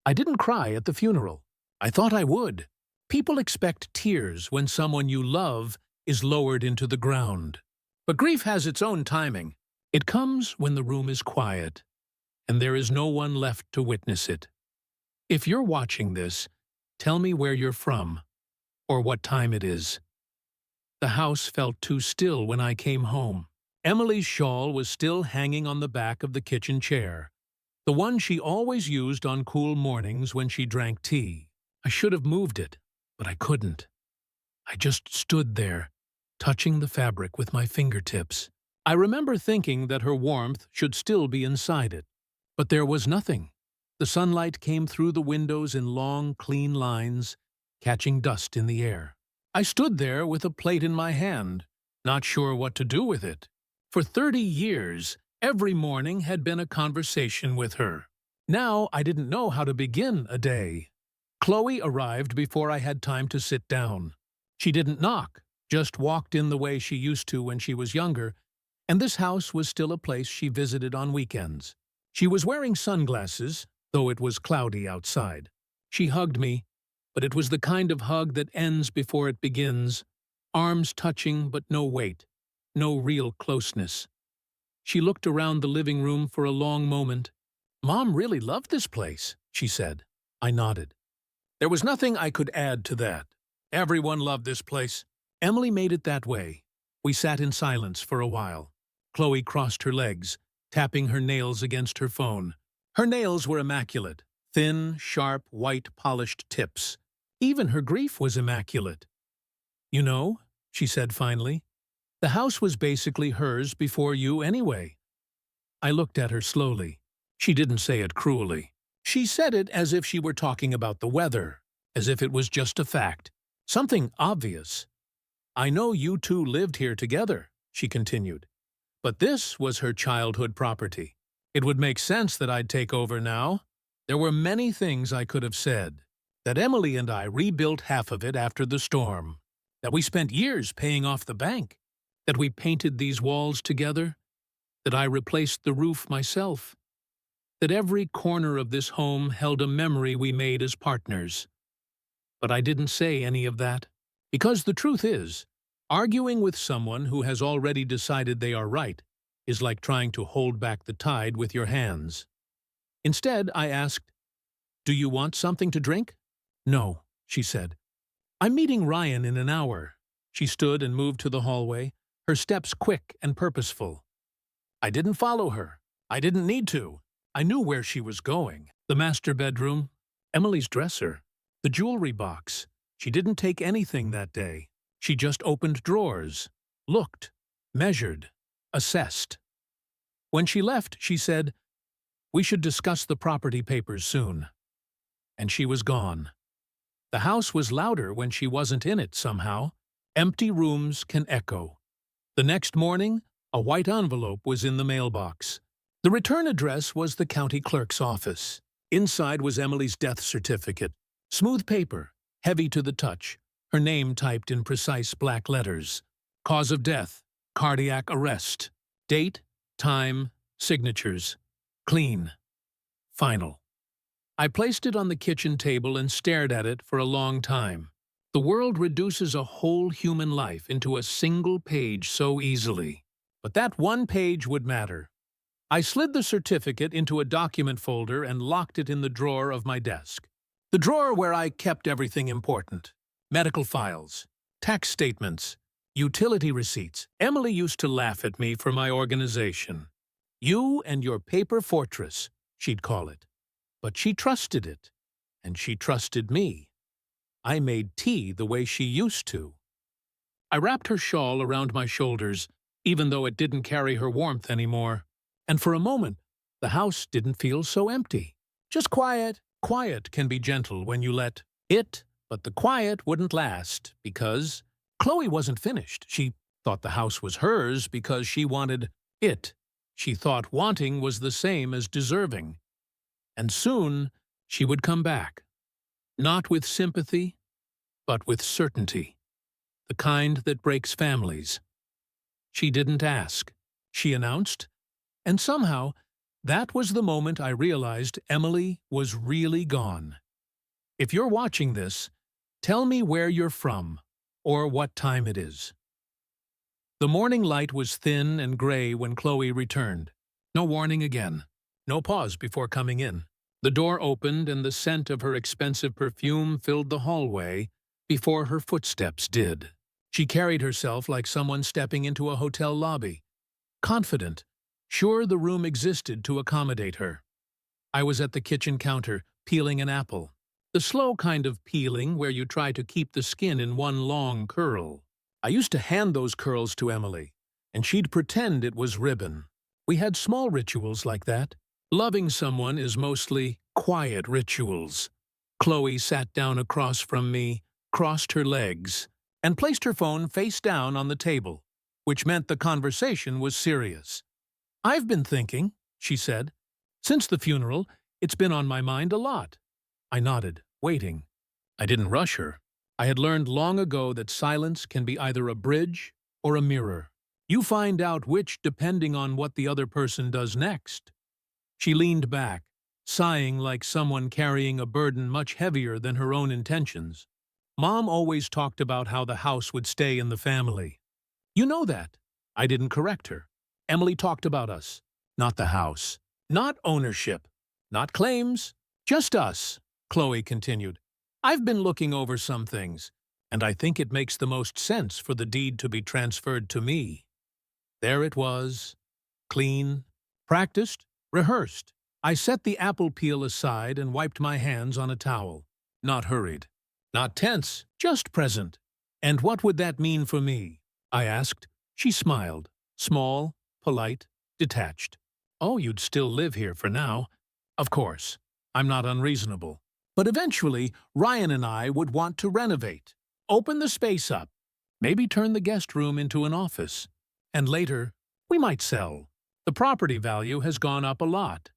I didn't cry at the funeral. I thought I would. People expect tears when someone you love is lowered into the ground. But grief has its own timing. It comes when the room is quiet, and there is no one left to witness it. If you're watching this, tell me where you're from, or what time it is. The house felt too still when I came home. Emily's shawl was still hanging on the back of the kitchen chair, the one she always used on cool mornings when she drank tea. I should have moved it, but I couldn't. I just stood there, touching the fabric with my fingertips. I remember thinking that her warmth should still be inside it, but there was nothing. The sunlight came through the windows in long, clean lines, catching dust in the air. I stood there with a plate in my hand, not sure what to do with it. For 30 years, every morning had been a conversation with her. Now I didn't know how to begin a day. Chloe arrived before I had time to sit down. She didn't knock, just walked in the way she used to when she was younger, and this house was still a place she visited on weekends. She was wearing sunglasses, though it was cloudy outside. She hugged me, but it was the kind of hug that ends before it begins, arms touching but no weight, no real closeness. She looked around the living room for a long moment. "Mom really loved this place," she said. I nodded. There was nothing I could add to that. Everyone loved this place. Emily made it that way. We sat in silence for a while. Chloe crossed her legs, tapping her nails against her phone. Her nails were immaculate, thin, sharp, white, polished tips. Even her grief was immaculate. "You know," she said finally, "the house was basically hers before you anyway." I looked at her slowly. She didn't say it cruelly. She said it as if she were talking about the weather, as if it was just a fact, something obvious. "I know you two lived here together," she continued, "but this was her childhood property. It would make sense that I'd take over now. There were many things I could have said. That Emily and I rebuilt half of it after the storm. That we spent years paying off the bank. That we painted these walls together. That I replaced the roof myself. That every corner of this home held a memory we made as partners. But I didn't say any of that. Because the truth is, arguing with someone who has already decided they are right is like trying to hold back the tide with your hands. Instead, I asked, "Do you want something to drink?" "No," she said. "I'm meeting Ryan in an hour." She stood and moved to the hallway, her steps quick and purposeful. I didn't follow her. I didn't need to. I knew where she was going. The master bedroom, Emily's dresser, the jewelry box. She didn't take anything that day. She just opened drawers, looked, measured, assessed. When she left, she said, "We should discuss the property papers soon." And she was gone. The house was louder when she wasn't in it somehow. Empty rooms can echo. The next morning, a white envelope was in the mailbox. The return address was the county clerk's office. Inside was Emily's death certificate. Smooth paper, heavy to the touch, her name typed in precise black letters. Cause of death, cardiac arrest. Date, time, signatures. Clean. Final. I placed it on the kitchen table and stared at it for a long time. The world reduces a whole human life into a single page so easily. But that one page would matter. I slid the certificate into a document folder and locked it in the drawer of my desk. The drawer where I kept everything important. Medical files, tax statements, utility receipts. Emily used to laugh at me for my organization. "You and your paper fortress," she'd call it. But she trusted it, and she trusted me. I made tea the way she used to. I wrapped her shawl around my shoulders, even though it didn't carry her warmth anymore. And for a moment, the house didn't feel so empty. Just quiet. Quiet can be gentle when you let it, but the quiet wouldn't last because Chloe wasn't finished. She thought the house was hers because she wanted it. She thought wanting was the same as deserving. And soon she would come back. Not with sympathy, but with certainty. The kind that breaks families. She didn't ask. She announced. And somehow, That was the moment I realized Emily was really gone. If you're watching this, tell me where you're from, or what time it is. The morning light was thin and gray when Chloe returned. No warning again. No pause before coming in. The door opened and the scent of her expensive perfume filled the hallway before her footsteps did. She carried herself like someone stepping into a hotel lobby, confident, sure the room existed to accommodate her. I was at the kitchen counter, peeling an apple. The slow kind of peeling where you try to keep the skin in one long curl. I used to hand those curls to Emily, and she'd pretend it was ribbon. We had small rituals like that. Loving someone is mostly quiet rituals. Chloe sat down across from me, crossed her legs, and placed her phone face down on the table, which meant the conversation was serious. "I've been thinking," she said. "Since the funeral, it's been on my mind a lot." I nodded, waiting. I didn't rush her. I had learned long ago that silence can be either a bridge or a mirror. You find out which depending on what the other person does next. She leaned back, sighing like someone carrying a burden much heavier than her own intentions. Mom always talked about how the house would stay in the family. You know that. I didn't correct her. Emily talked about us, not the house. Not ownership, not claims, just us, Chloe continued. I've been looking over some things, and I think it makes the most sense for the deed to be transferred to me. There it was, clean, practiced, rehearsed. I set the apple peel aside and wiped my hands on a towel. Not hurried, not tense, just present. And what would that mean for me? I asked. She smiled, small, polite, detached. Oh, you'd still live here for now. Of course, I'm not unreasonable. But eventually, Ryan and I would want to renovate, open the space up, maybe turn the guest room into an office. And later, we might sell. The property value has gone up a lot.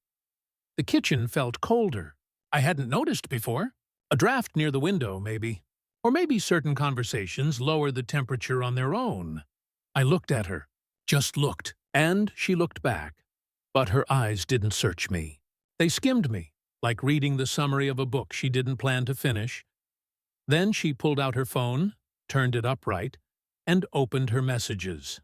The kitchen felt colder. I hadn't noticed before. A draft near the window, maybe. Or maybe certain conversations lower the temperature on their own. I looked at her, just looked, and she looked back. But her eyes didn't search me. They skimmed me, like reading the summary of a book she didn't plan to finish. Then she pulled out her phone, turned it upright, and opened her messages.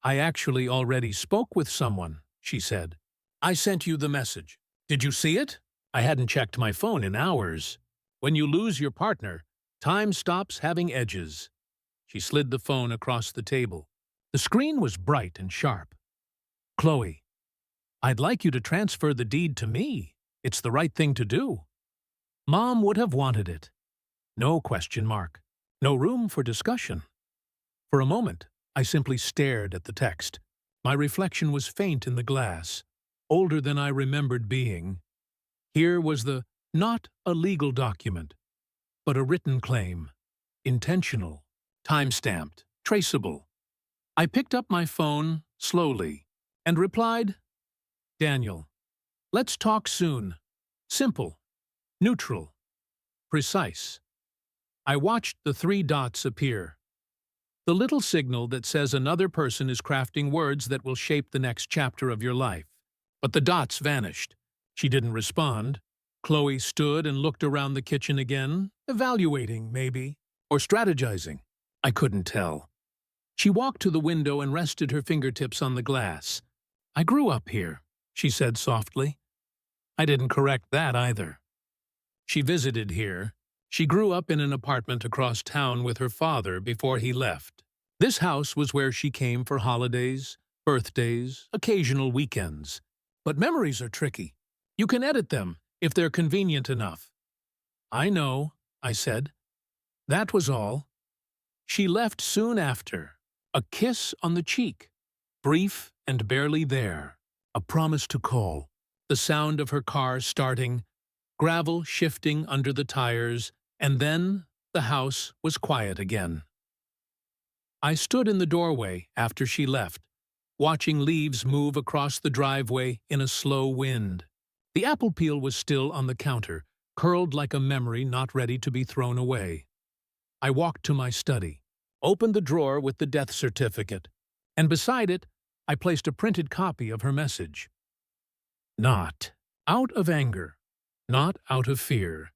I actually already spoke with someone, she said. I sent you the message. Did you see it? I hadn't checked my phone in hours. When you lose your partner, time stops having edges. She slid the phone across the table. The screen was bright and sharp. Chloe, I'd like you to transfer the deed to me. It's the right thing to do. Mom would have wanted it. No question mark. No room for discussion. For a moment, I simply stared at the text. My reflection was faint in the glass, older than I remembered being. Here was the not a legal document, but a written claim. Intentional, time-stamped, traceable. I picked up my phone slowly and replied, Daniel, let's talk soon. Simple, neutral, precise. I watched the 3 dots appear. The little signal that says another person is crafting words that will shape the next chapter of your life. But the dots vanished. She didn't respond. Chloe stood and looked around the kitchen again, evaluating, maybe, or strategizing. I couldn't tell. She walked to the window and rested her fingertips on the glass. I grew up here, she said softly. I didn't correct that either. She visited here. She grew up in an apartment across town with her father before he left. This house was where she came for holidays, birthdays, occasional weekends. But memories are tricky. You can edit them if they're convenient enough. I know, I said. That was all. She left soon after. A kiss on the cheek. Brief and barely there. A promise to call. The sound of her car starting, gravel shifting under the tires, and then the house was quiet again. I stood in the doorway after she left, watching leaves move across the driveway in a slow wind. The apple peel was still on the counter, curled like a memory not ready to be thrown away. I walked to my study, opened the drawer with the death certificate, and beside it, I placed a printed copy of her message. Not out of anger, not out of fear,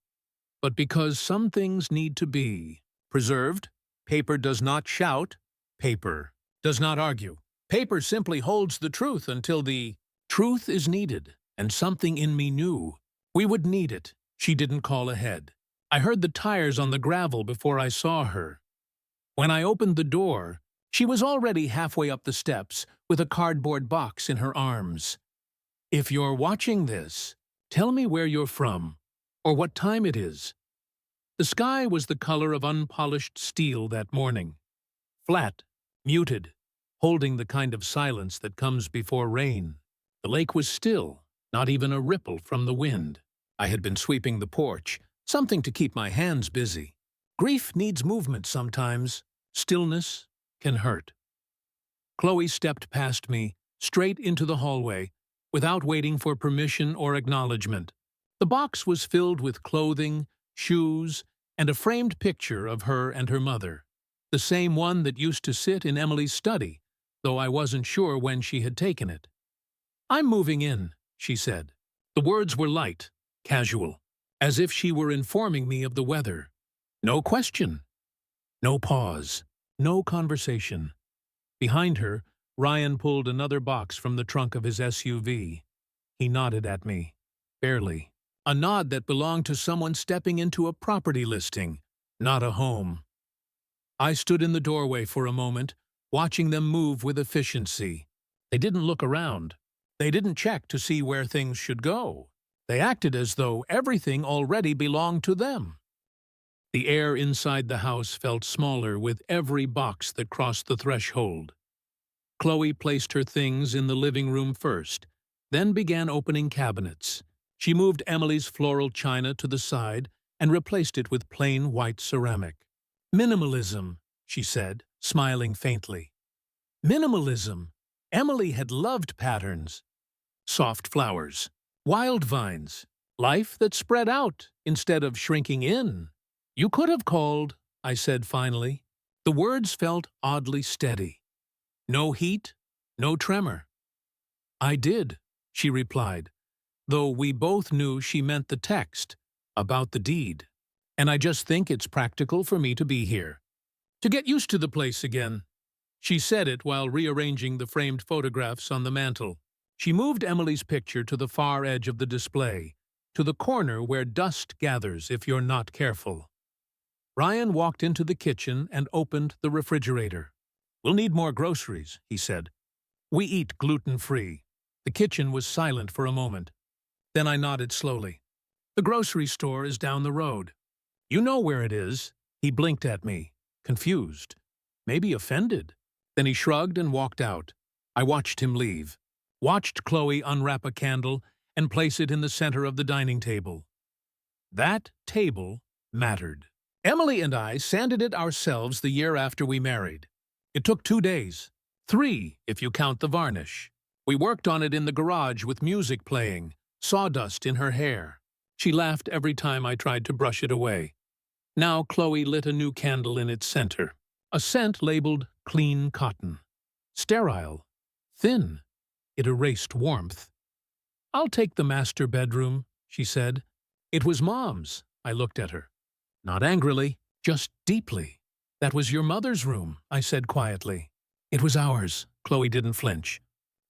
but because some things need to be preserved. Paper does not shout. Paper does not argue. Paper simply holds the truth until the truth is needed, and something in me knew we would need it. She didn't call ahead. I heard the tires on the gravel before I saw her. When I opened the door, she was already halfway up the steps with a cardboard box in her arms. If you're watching this, tell me where you're from, or what time it is. The sky was the color of unpolished steel that morning. Flat, muted, holding the kind of silence that comes before rain. The lake was still, not even a ripple from the wind. I had been sweeping the porch, something to keep my hands busy. Grief needs movement sometimes. Stillness can hurt. Chloe stepped past me, straight into the hallway, without waiting for permission or acknowledgement. The box was filled with clothing, shoes, and a framed picture of her and her mother, the same one that used to sit in Emily's study, though I wasn't sure when she had taken it. "I'm moving in," she said. The words were light, casual, as if she were informing me of the weather. No question. No pause. No conversation. Behind her, Ryan pulled another box from the trunk of his SUV. He nodded at me, barely. A nod that belonged to someone stepping into a property listing, not a home. I stood in the doorway for a moment, watching them move with efficiency. They didn't look around. They didn't check to see where things should go. They acted as though everything already belonged to them. The air inside the house felt smaller with every box that crossed the threshold. Chloe placed her things in the living room first, then began opening cabinets. She moved Emily's floral china to the side and replaced it with plain white ceramic. "Minimalism," she said, smiling faintly. Minimalism. Emily had loved patterns. Soft flowers, wild vines, life that spread out instead of shrinking in. "You could have called," I said finally. The words felt oddly steady. No heat, no tremor. "I did," she replied, though we both knew she meant the text, about the deed. "And I just think it's practical for me to be here. To get used to the place again." She said it while rearranging the framed photographs on the mantel. She moved Emily's picture to the far edge of the display, to the corner where dust gathers if you're not careful. Ryan walked into the kitchen and opened the refrigerator. "We'll need more groceries," he said. "We eat gluten-free." The kitchen was silent for a moment. Then I nodded slowly. "The grocery store is down the road." "You know where it is." He blinked at me, confused, maybe offended. Then he shrugged and walked out. I watched him leave, watched Chloe unwrap a candle and place it in the center of the dining table. That table mattered. Emily and I sanded it ourselves the year after we married. It took 2 days. 3, if you count the varnish. We worked on it in the garage with music playing, sawdust in her hair. She laughed every time I tried to brush it away. Now Chloe lit a new candle in its center, a scent labeled clean cotton. Sterile, thin. It erased warmth. "I'll take the master bedroom," she said. "It was Mom's." I looked at her. Not angrily, just deeply. "That was your mother's room," I said quietly. "It was ours." Chloe didn't flinch.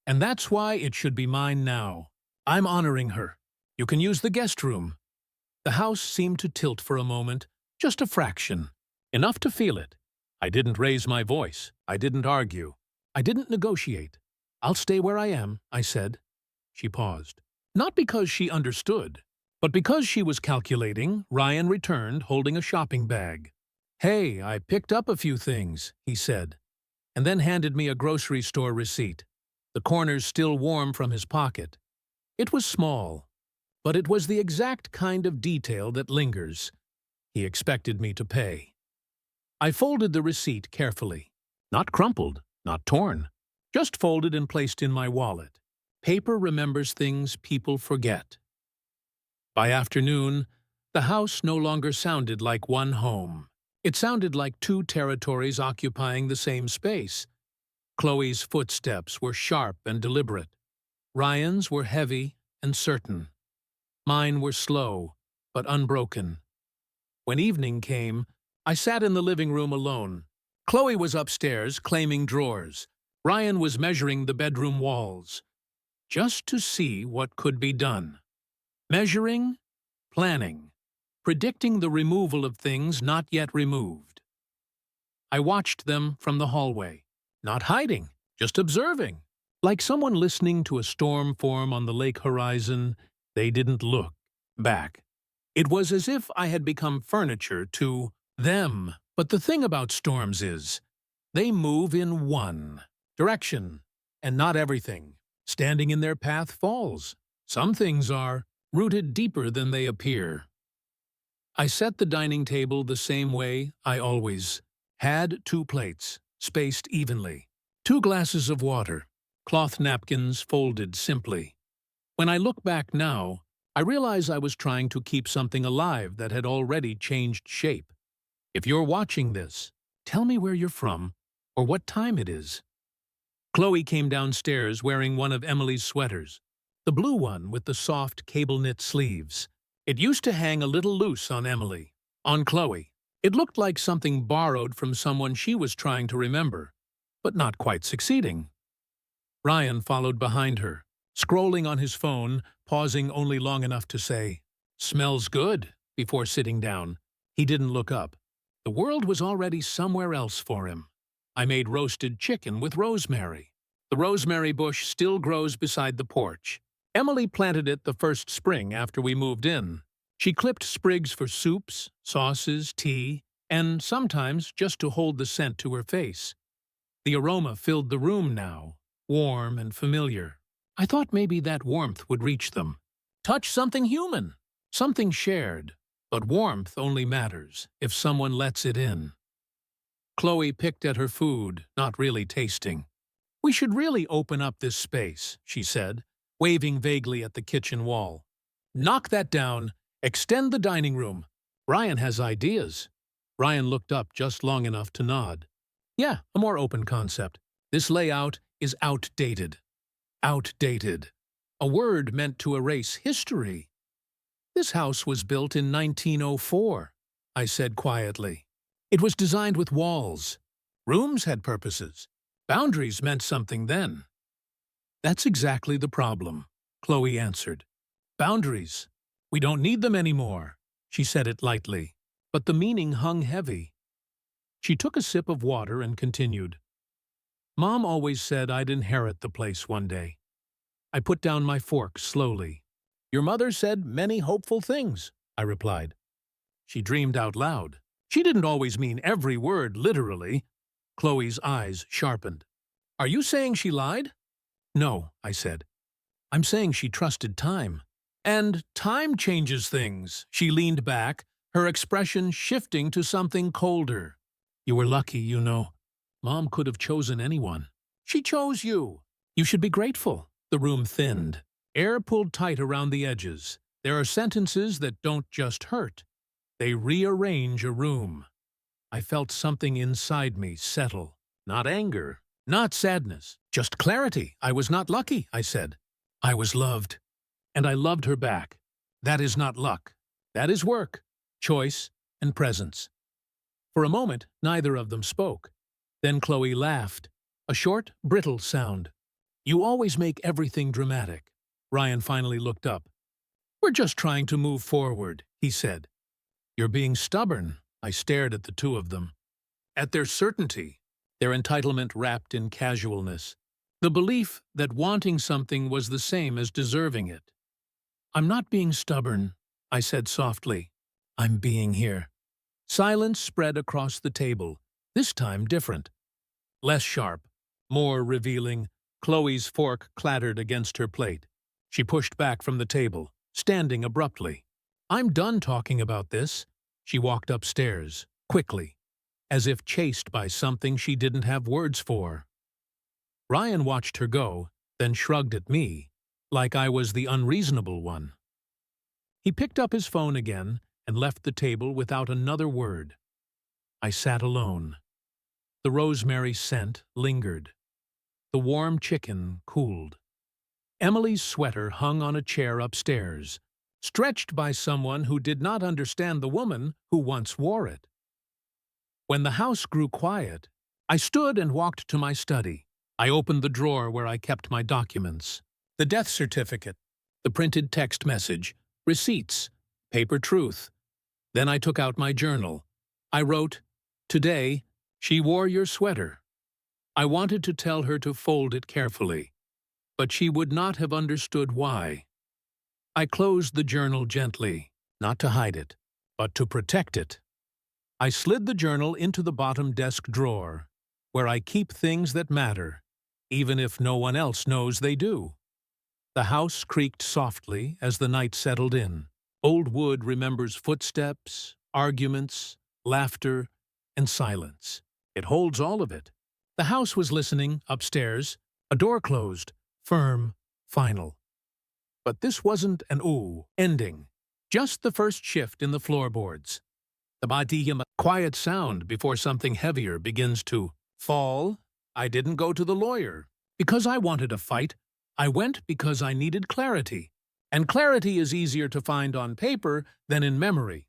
"And that's why it should be mine now. I'm honoring her. You can use the guest room." The house seemed to tilt for a moment, just a fraction, enough to feel it. I didn't raise my voice. I didn't argue. I didn't negotiate. "I'll stay where I am," I said. She paused. Not because she understood, but because she was calculating. Ryan returned, holding a shopping bag. "Hey, I picked up a few things," he said, and then handed me a grocery store receipt, the corners still warm from his pocket. It was small, but it was the exact kind of detail that lingers. He expected me to pay. I folded the receipt carefully. Not crumpled, not torn, just folded and placed in my wallet. Paper remembers things people forget. By afternoon, the house no longer sounded like one home. It sounded like 2 territories occupying the same space. Chloe's footsteps were sharp and deliberate. Ryan's were heavy and certain. Mine were slow, but unbroken. When evening came, I sat in the living room alone. Chloe was upstairs, claiming drawers. Ryan was measuring the bedroom walls, just to see what could be done. Measuring, planning, predicting the removal of things not yet removed. I watched them from the hallway, not hiding, just observing. Like someone listening to a storm form on the lake horizon, they didn't look back. It was as if I had become furniture to them. But the thing about storms is, they move in one direction, and not everything standing in their path falls. Some things are rooted deeper than they appear. I set the dining table the same way I always had: 2 plates, spaced evenly, 2 glasses of water, cloth napkins folded simply. When I look back now, I realize I was trying to keep something alive that had already changed shape. If you're watching this, tell me where you're from or what time it is. Chloe came downstairs wearing one of Emily's sweaters, the blue one with the soft cable-knit sleeves. It used to hang a little loose on Emily. On Chloe, it looked like something borrowed from someone she was trying to remember, but not quite succeeding. Ryan followed behind her, scrolling on his phone, pausing only long enough to say, "Smells good," before sitting down. He didn't look up. The world was already somewhere else for him. I made roasted chicken with rosemary. The rosemary bush still grows beside the porch. Emily planted it the first spring after we moved in. She clipped sprigs for soups, sauces, tea, and sometimes just to hold the scent to her face. The aroma filled the room now, warm and familiar. I thought maybe that warmth would reach them. Touch something human, something shared. But warmth only matters if someone lets it in. Chloe picked at her food, not really tasting. "We should really open up this space," she said, waving vaguely at the kitchen wall. "Knock that down. Extend the dining room. Ryan has ideas." Ryan looked up just long enough to nod. "Yeah, a more open concept. This layout is outdated." Outdated. A word meant to erase history. "This house was built in 1904, I said quietly. "It was designed with walls. Rooms had purposes. Boundaries meant something then." "That's exactly the problem," Chloe answered. "Boundaries. We don't need them anymore." She said it lightly, but the meaning hung heavy. She took a sip of water and continued. "Mom always said I'd inherit the place one day." I put down my fork slowly. "Your mother said many hopeful things," I replied. She dreamed out loud. She didn't always mean every word literally. Chloe's eyes sharpened. "Are you saying she lied?" "No," I said. "I'm saying she trusted time. And time changes things." She leaned back, her expression shifting to something colder. "You were lucky, you know. Mom could have chosen anyone." "She chose you." "You should be grateful." The room thinned. Air pulled tight around the edges. There are sentences that don't just hurt. They rearrange a room. I felt something inside me settle. Not anger, not sadness, just clarity. "I was not lucky," I said. "I was loved. And I loved her back. That is not luck. That is work, choice, and presence." For a moment, neither of them spoke. Then Chloe laughed. A short, brittle sound. "You always make everything dramatic." Ryan finally looked up. "We're just trying to move forward," he said. "You're being stubborn." I stared at the two of them. At their certainty, their entitlement wrapped in casualness. The belief that wanting something was the same as deserving it. "I'm not being stubborn," I said softly. "I'm being here." Silence spread across the table, this time different. Less sharp, more revealing. Chloe's fork clattered against her plate. She pushed back from the table, standing abruptly. "I'm done talking about this." She walked upstairs, quickly, as if chased by something she didn't have words for. Ryan watched her go, then shrugged at me, like I was the unreasonable one. He picked up his phone again and left the table without another word. I sat alone. The rosemary scent lingered. The warm chicken cooled. Emily's sweater hung on a chair upstairs, stretched by someone who did not understand the woman who once wore it. When the house grew quiet, I stood and walked to my study. I opened the drawer where I kept my documents. The death certificate, the printed text message, receipts, paper truth. Then I took out my journal. I wrote, "Today, she wore your sweater." I wanted to tell her to fold it carefully, but she would not have understood why. I closed the journal gently, not to hide it, but to protect it. I slid the journal into the bottom desk drawer, where I keep things that matter, even if no one else knows they do. The house creaked softly as the night settled in. Old wood remembers footsteps, arguments, laughter, and silence. It holds all of it. The house was listening upstairs, a door closed, firm, final. But this wasn't an ending, just the first shift in the floorboards. The badiyam, quiet sound before something heavier begins to fall. I didn't go to the lawyer because I wanted a fight. I went because I needed clarity. And clarity is easier to find on paper than in memory.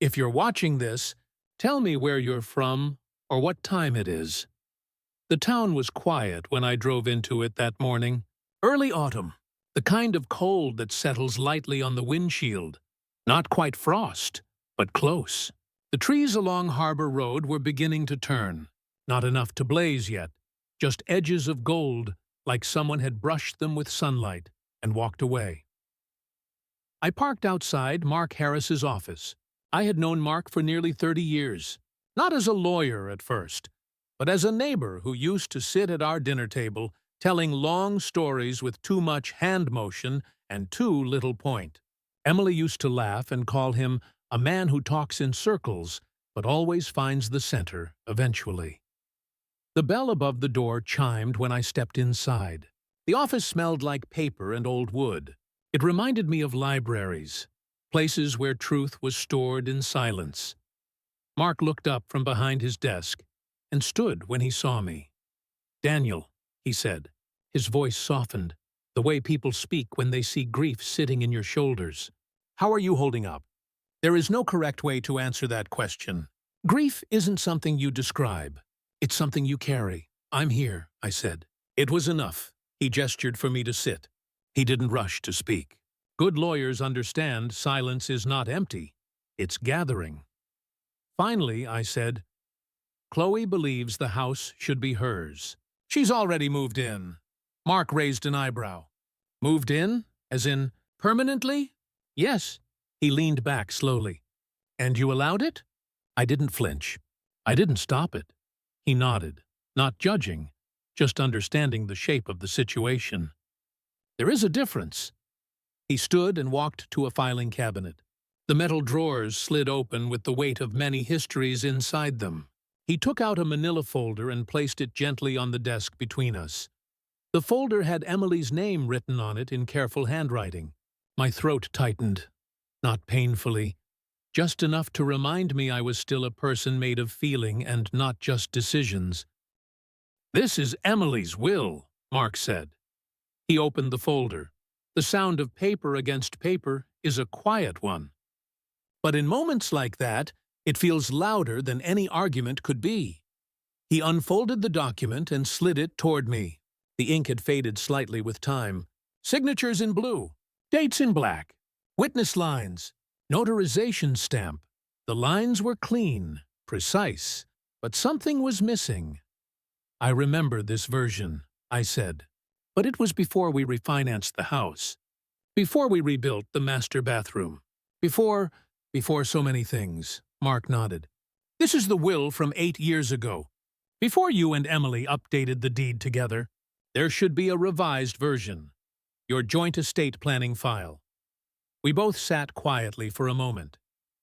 If you're watching this, tell me where you're from or what time it is. The town was quiet when I drove into it that morning. Early autumn, the kind of cold that settles lightly on the windshield. Not quite frost, but close. The trees along Harbor Road were beginning to turn. Not enough to blaze yet, just edges of gold, like someone had brushed them with sunlight and walked away. I parked outside Mark Harris's office. I had known Mark for nearly 30 years, not as a lawyer at first, but as a neighbor who used to sit at our dinner table telling long stories with too much hand motion and too little point. Emily used to laugh and call him a man who talks in circles but always finds the center eventually. The bell above the door chimed when I stepped inside. The office smelled like paper and old wood. It reminded me of libraries, places where truth was stored in silence. Mark looked up from behind his desk and stood when he saw me. "Daniel," he said. His voice softened, the way people speak when they see grief sitting in your shoulders. "How are you holding up?" There is no correct way to answer that question. Grief isn't something you describe. It's something you carry. "I'm here," I said. It was enough. He gestured for me to sit. He didn't rush to speak. Good lawyers understand silence is not empty. It's gathering. Finally, I said, "Chloe believes the house should be hers. She's already moved in." Mark raised an eyebrow. "Moved in? As in, permanently?" "Yes." He leaned back slowly. "And you allowed it?" I didn't flinch. I didn't stop it. He nodded, not judging, just understanding the shape of the situation. "There is a difference." He stood and walked to a filing cabinet. The metal drawers slid open with the weight of many histories inside them. He took out a manila folder and placed it gently on the desk between us. The folder had Emily's name written on it in careful handwriting. My throat tightened, not painfully, just enough to remind me I was still a person made of feeling and not just decisions. "This is Emily's will," Mark said. He opened the folder. The sound of paper against paper is a quiet one. But in moments like that, it feels louder than any argument could be. He unfolded the document and slid it toward me. The ink had faded slightly with time. Signatures in blue, dates in black, witness lines, notarization stamp. The lines were clean, precise, but something was missing. "I remember this version," I said. "But it was before we refinanced the house. Before we rebuilt the master bathroom. Before so many things." Mark nodded. "This is the will from 8 years ago. Before you and Emily updated the deed together. There should be a revised version. Your joint estate planning file." We both sat quietly for a moment.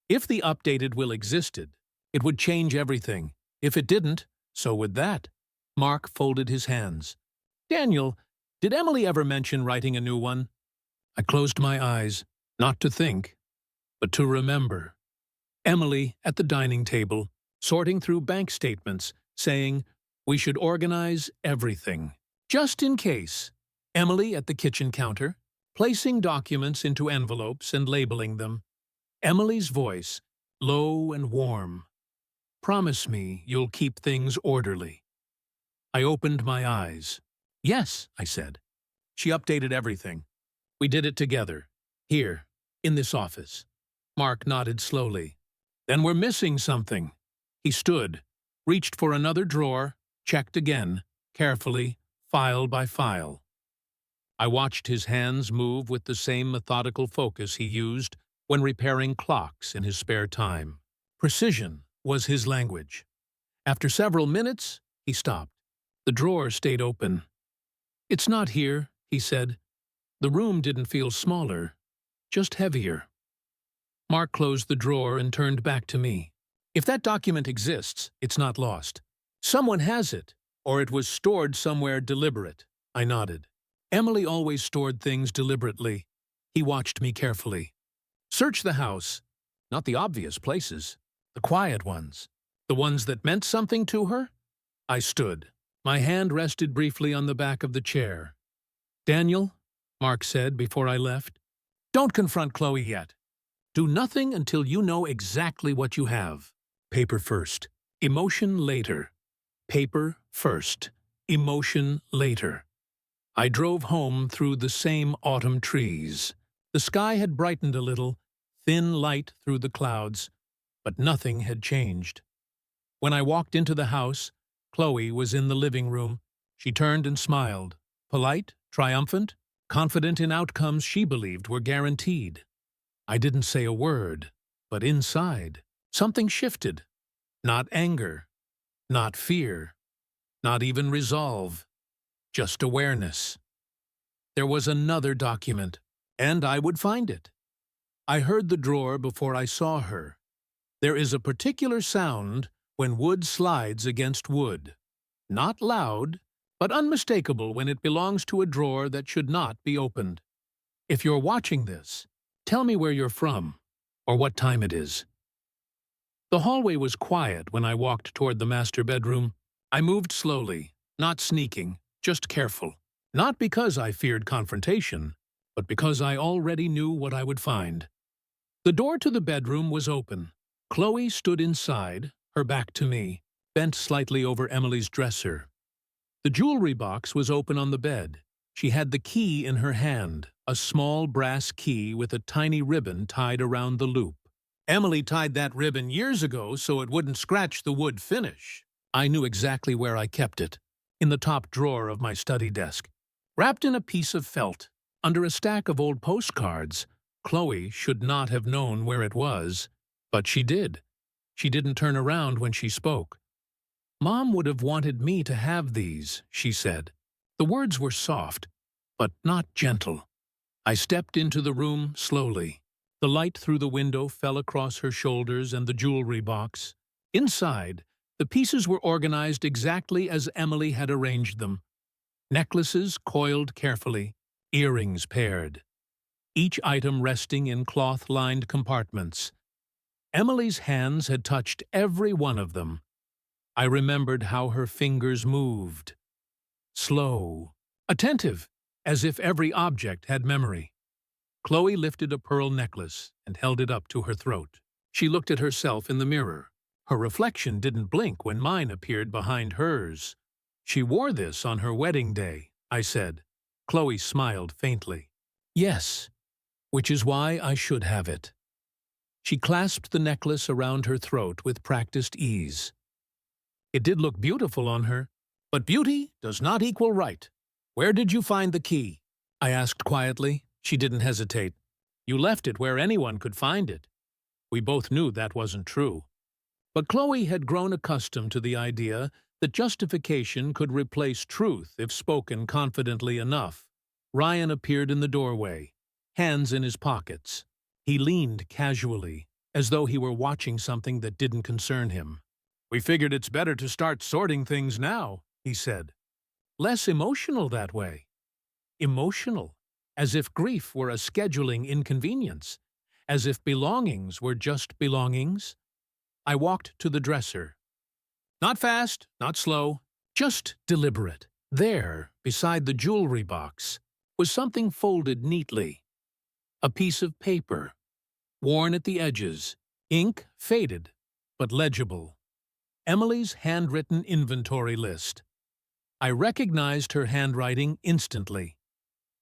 If the updated will existed, it would change everything. If it didn't, so would that. Mark folded his hands. "Daniel, did Emily ever mention writing a new one?" I closed my eyes, not to think, but to remember. Emily at the dining table, sorting through bank statements, saying, "We should organize everything, just in case." Emily at the kitchen counter, placing documents into envelopes and labeling them. Emily's voice, low and warm. Promise me you'll keep things orderly. I opened my eyes. Yes, I said. She updated everything. We did it together. Here, in this office. Mark nodded slowly. Then we're missing something. He stood, reached for another drawer, checked again, carefully, file by file. I watched his hands move with the same methodical focus he used when repairing clocks in his spare time. Precision was his language. After several minutes, he stopped. The drawer stayed open. It's not here, he said. The room didn't feel smaller, just heavier. Mark closed the drawer and turned back to me. If that document exists, it's not lost. Someone has it, or it was stored somewhere deliberate. I nodded. Emily always stored things deliberately. He watched me carefully. Search the house. Not the obvious places. The quiet ones. The ones that meant something to her? I stood. My hand rested briefly on the back of the chair. Daniel, Mark said before I left, don't confront Chloe yet. Do nothing until you know exactly what you have. Paper first. Emotion later. Paper first. Emotion later. I drove home through the same autumn trees. The sky had brightened a little, thin light through the clouds, but nothing had changed. When I walked into the house, Chloe was in the living room. She turned and smiled, polite, triumphant, confident in outcomes she believed were guaranteed. I didn't say a word, but inside, something shifted. Not anger, not fear, not even resolve, just awareness. There was another document, and I would find it. I heard the drawer before I saw her. There is a particular sound when wood slides against wood. Not loud, but unmistakable when it belongs to a drawer that should not be opened. If you're watching this, tell me where you're from, or what time it is. The hallway was quiet when I walked toward the master bedroom. I moved slowly, not sneaking, just careful. Not because I feared confrontation, but because I already knew what I would find. The door to the bedroom was open. Chloe stood inside, her back to me, bent slightly over Emily's dresser. The jewelry box was open on the bed. She had the key in her hand, a small brass key with a tiny ribbon tied around the loop. Emily tied that ribbon years ago so it wouldn't scratch the wood finish. I knew exactly where I kept it, in the top drawer of my study desk. Wrapped in a piece of felt, under a stack of old postcards. Chloe should not have known where it was, but she did. She didn't turn around when she spoke. Mom would have wanted me to have these, she said. The words were soft, but not gentle. I stepped into the room slowly. The light through the window fell across her shoulders and the jewelry box. Inside, the pieces were organized exactly as Emily had arranged them. Necklaces coiled carefully, earrings paired. Each item resting in cloth-lined compartments. Emily's hands had touched every one of them. I remembered how her fingers moved. Slow, attentive, as if every object had memory. Chloe lifted a pearl necklace and held it up to her throat. She looked at herself in the mirror. Her reflection didn't blink when mine appeared behind hers. She wore this on her wedding day, I said. Chloe smiled faintly. Yes, which is why I should have it. She clasped the necklace around her throat with practiced ease. It did look beautiful on her, but beauty does not equal right. Where did you find the key? I asked quietly. She didn't hesitate. You left it where anyone could find it. We both knew that wasn't true. But Chloe had grown accustomed to the idea that justification could replace truth if spoken confidently enough. Ryan appeared in the doorway, hands in his pockets. He leaned casually, as though he were watching something that didn't concern him. We figured it's better to start sorting things now, he said. Less emotional that way. Emotional, as if grief were a scheduling inconvenience, as if belongings were just belongings. I walked to the dresser. Not fast, not slow, just deliberate. There, beside the jewelry box, was something folded neatly. A piece of paper, worn at the edges, ink faded, but legible. Emily's handwritten inventory list. I recognized her handwriting instantly.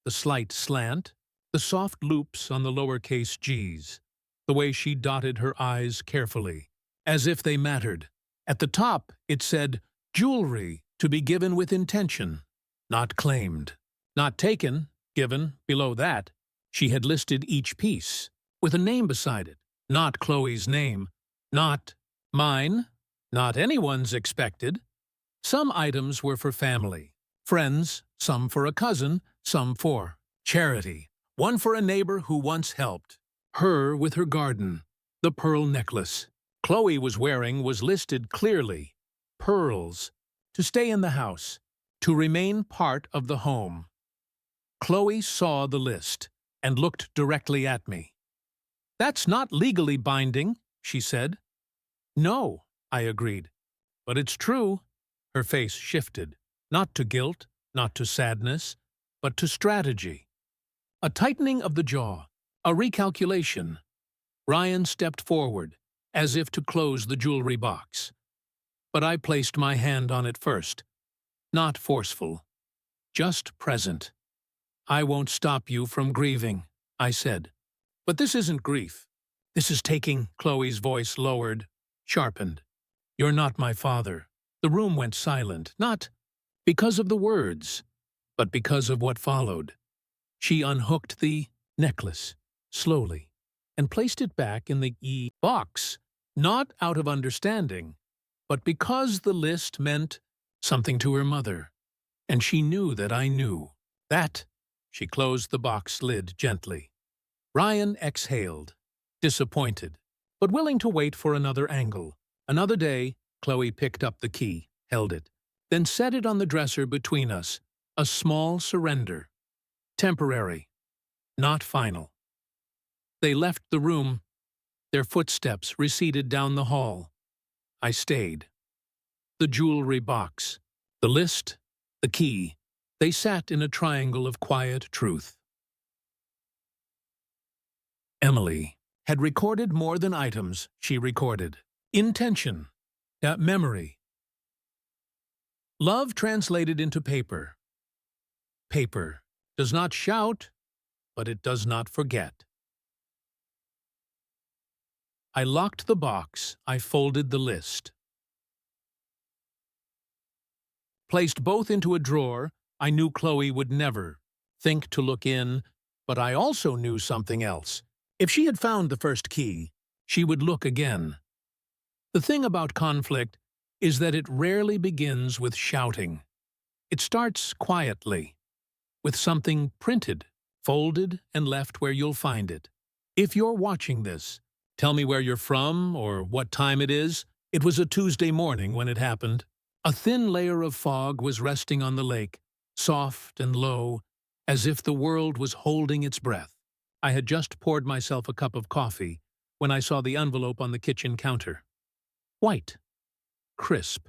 The slight slant, the soft loops on the lowercase g's, the way she dotted her i's carefully, as if they mattered. At the top, it said, "Jewelry to be given with intention, not claimed." Not taken, given, below that. She had listed each piece, with a name beside it. Not Chloe's name, not mine, not anyone's expected. Some items were for family, friends, some for a cousin, some for charity. One for a neighbor who once helped. Her with her garden. The pearl necklace Chloe was wearing was listed clearly. Pearls. To stay in the house. To remain part of the home. Chloe saw the list and looked directly at me. "That's not legally binding," she said. "No," I agreed. "But it's true." Her face shifted, not to guilt, not to sadness, but to strategy. A tightening of the jaw, a recalculation. Ryan stepped forward, as if to close the jewelry box. But I placed my hand on it first. Not forceful, just present. "I won't stop you from grieving," I said. "But this isn't grief. This is taking," Chloe's voice lowered, sharpened. "You're not my father." The room went silent, not because of the words, but because of what followed. She unhooked the necklace, slowly, and placed it back in the box, not out of understanding, but because the list meant something to her mother, and she knew that I knew. That. She closed the box lid gently. Ryan exhaled, disappointed, but willing to wait for another angle. Another day, Chloe picked up the key, held it, then set it on the dresser between us, a small surrender. Temporary, not final. They left the room. Their footsteps receded down the hall. I stayed. The jewelry box, the list, the key. They sat in a triangle of quiet truth. Emily had recorded more than items she recorded. Intention. Memory. Love translated into paper. Paper does not shout, but it does not forget. I locked the box. I folded the list. Placed both into a drawer. I knew Chloe would never think to look in, but I also knew something else. If she had found the first key, she would look again. The thing about conflict is that it rarely begins with shouting. It starts quietly, with something printed, folded, and left where you'll find it. If you're watching this, tell me where you're from or what time it is. It was a Tuesday morning when it happened. A thin layer of fog was resting on the lake, soft and low, as if the world was holding its breath. I had just poured myself a cup of coffee when I saw the envelope on the kitchen counter. White, crisp,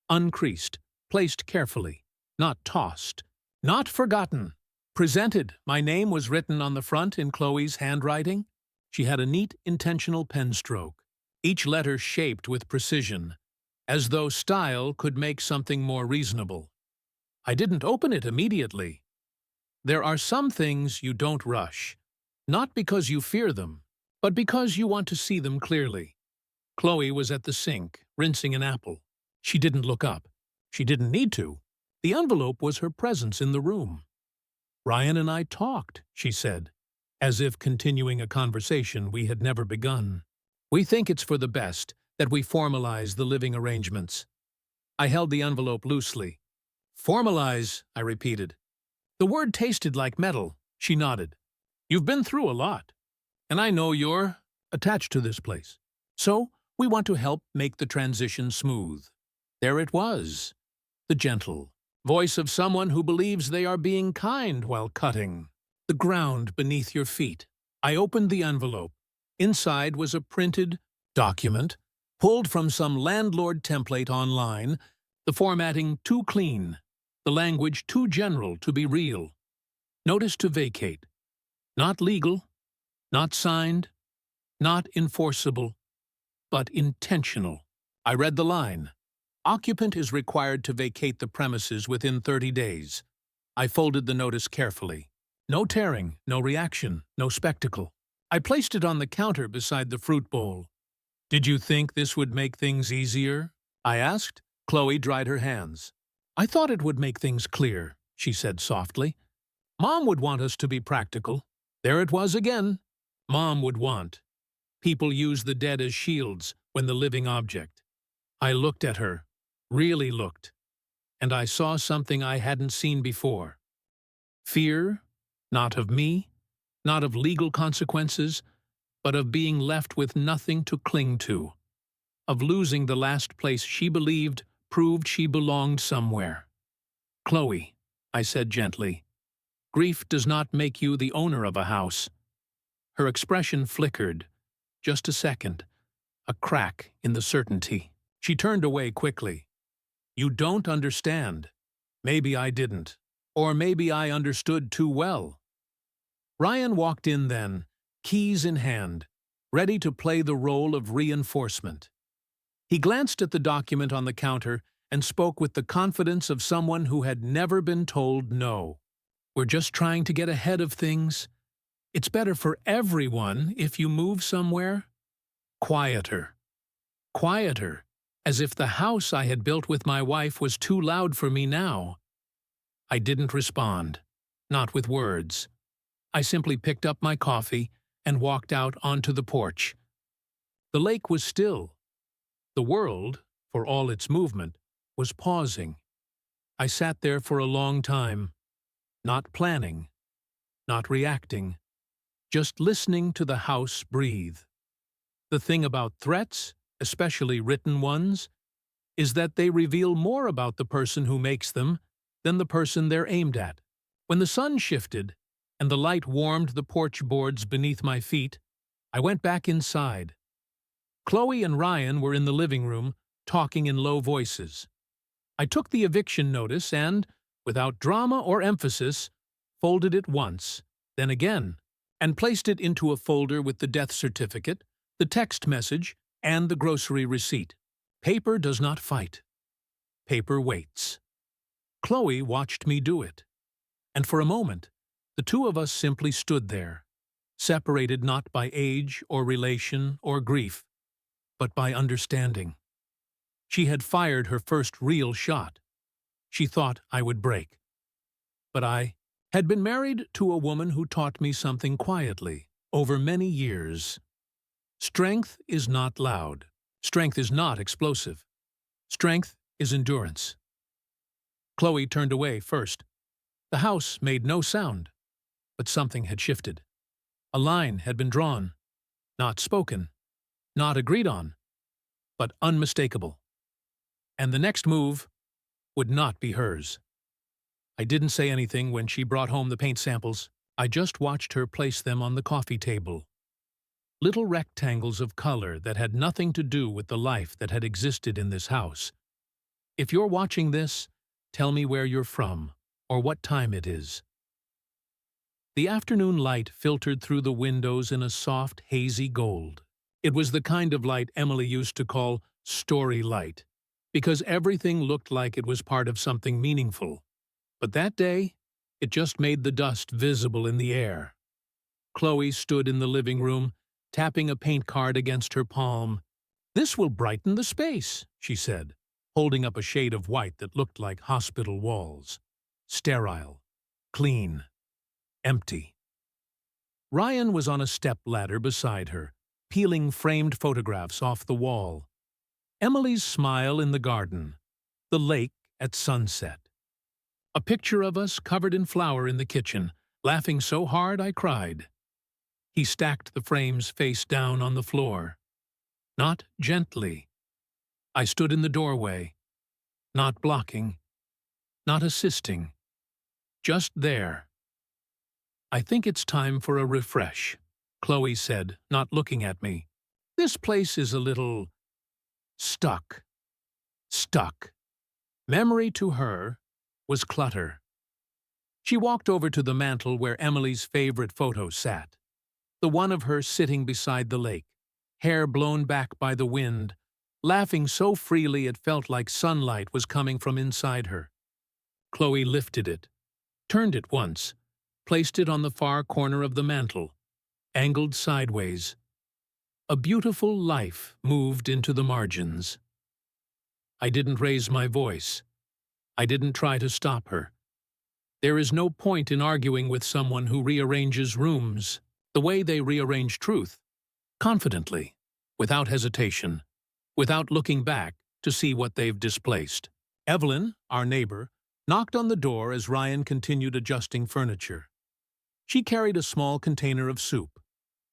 uncreased, placed carefully, not tossed, not forgotten. Presented, my name was written on the front in Chloe's handwriting. She had a neat, intentional pen stroke, each letter shaped with precision, as though style could make something more reasonable. I didn't open it immediately. There are some things you don't rush, not because you fear them, but because you want to see them clearly. Chloe was at the sink, rinsing an apple. She didn't look up. She didn't need to. The envelope was her presence in the room. "Ryan and I talked," she said, as if continuing a conversation we had never begun. "We think it's for the best that we formalize the living arrangements." I held the envelope loosely. "Formalize," I repeated. The word tasted like metal. She nodded. "You've been through a lot, and I know you're attached to this place. So we want to help make the transition smooth." There it was, the gentle voice of someone who believes they are being kind while cutting. "The ground beneath your feet." I opened the envelope. Inside was a printed document, pulled from some landlord template online, the formatting too clean, the language too general to be real. Notice to vacate. Not legal, not signed, not enforceable, but intentional. I read the line. Occupant is required to vacate the premises within 30 days. I folded the notice carefully. No tearing, no reaction, no spectacle. I placed it on the counter beside the fruit bowl. "Did you think this would make things easier?" I asked. Chloe dried her hands. "I thought it would make things clear," she said softly. "Mom would want us to be practical." There it was again. Mom would want. People use the dead as shields when the living object. I looked at her, really looked, and I saw something I hadn't seen before. Fear, not of me, not of legal consequences, but of being left with nothing to cling to, of losing the last place she believed proved she belonged somewhere. "Chloe," I said gently, "grief does not make you the owner of a house." Her expression flickered. Just a second, a crack in the certainty. She turned away quickly. "You don't understand. Maybe I didn't. Or maybe I understood too well." Ryan walked in then, keys in hand, ready to play the role of reinforcement. He glanced at the document on the counter and spoke with the confidence of someone who had never been told no. "We're just trying to get ahead of things. It's better for everyone if you move somewhere." Quieter. Quieter, as if the house I had built with my wife was too loud for me now. I didn't respond, not with words. I simply picked up my coffee and walked out onto the porch. The lake was still. The world, for all its movement, was pausing. I sat there for a long time, not planning, not reacting, just listening to the house breathe. The thing about threats, especially written ones, is that they reveal more about the person who makes them than the person they're aimed at. When the sun shifted and the light warmed the porch boards beneath my feet, I went back inside. Chloe and Ryan were in the living room, talking in low voices. I took the eviction notice and, without drama or emphasis, folded it once, then again, and placed it into a folder with the death certificate, the text message, and the grocery receipt. Paper does not fight. Paper waits. Chloe watched me do it. And for a moment, the two of us simply stood there, separated not by age or relation or grief, but by understanding. She had fired her first real shot. She thought I would break. But I had been married to a woman who taught me something quietly, over many years. Strength is not loud. Strength is not explosive. Strength is endurance. Chloe turned away first. The house made no sound, but something had shifted. A line had been drawn, not spoken, not agreed on, but unmistakable. And the next move would not be hers. I didn't say anything when she brought home the paint samples. I just watched her place them on the coffee table. Little rectangles of color that had nothing to do with the life that had existed in this house. If you're watching this, tell me where you're from, or what time it is. The afternoon light filtered through the windows in a soft, hazy gold. It was the kind of light Emily used to call story light, because everything looked like it was part of something meaningful. But that day, it just made the dust visible in the air. Chloe stood in the living room, tapping a paint card against her palm. "This will brighten the space," she said, holding up a shade of white that looked like hospital walls. Sterile, clean, empty. Ryan was on a step ladder beside her, peeling framed photographs off the wall. Emily's smile in the garden, the lake at sunset. A picture of us covered in flour in the kitchen, laughing so hard I cried. He stacked the frames face down on the floor. Not gently. I stood in the doorway, not blocking, not assisting, just there. "I think it's time for a refresh," Chloe said, not looking at me. "This place is a little stuck. Stuck." Memory to her, was clutter. She walked over to the mantel where Emily's favorite photo sat, the one of her sitting beside the lake, hair blown back by the wind, laughing so freely it felt like sunlight was coming from inside her. Chloe lifted it, turned it once, placed it on the far corner of the mantel, angled sideways. A beautiful life moved into the margins. I didn't raise my voice. I didn't try to stop her. There is no point in arguing with someone who rearranges rooms the way they rearrange truth, confidently, without hesitation, without looking back to see what they've displaced. Evelyn, our neighbor, knocked on the door as Ryan continued adjusting furniture. She carried a small container of soup,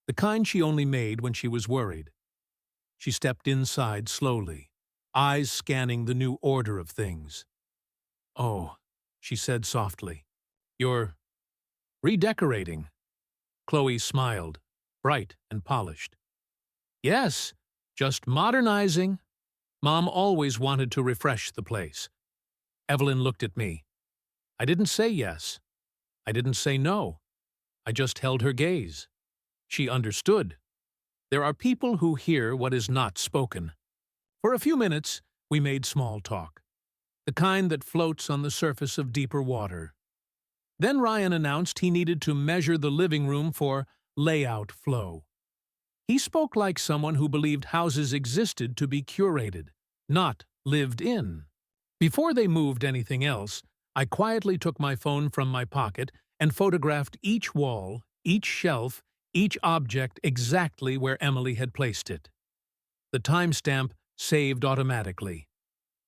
the kind she only made when she was worried. She stepped inside slowly, eyes scanning the new order of things. "Oh," she said softly, "you're redecorating." Chloe smiled, bright and polished. "Yes, just modernizing. Mom always wanted to refresh the place." Evelyn looked at me. I didn't say yes. I didn't say no. I just held her gaze. She understood. There are people who hear what is not spoken. For a few minutes, we made small talk, the kind that floats on the surface of deeper water. Then Ryan announced he needed to measure the living room for layout flow. He spoke like someone who believed houses existed to be curated, not lived in. Before they moved anything else, I quietly took my phone from my pocket and photographed each wall, each shelf, each object exactly where Emily had placed it. The timestamp saved automatically.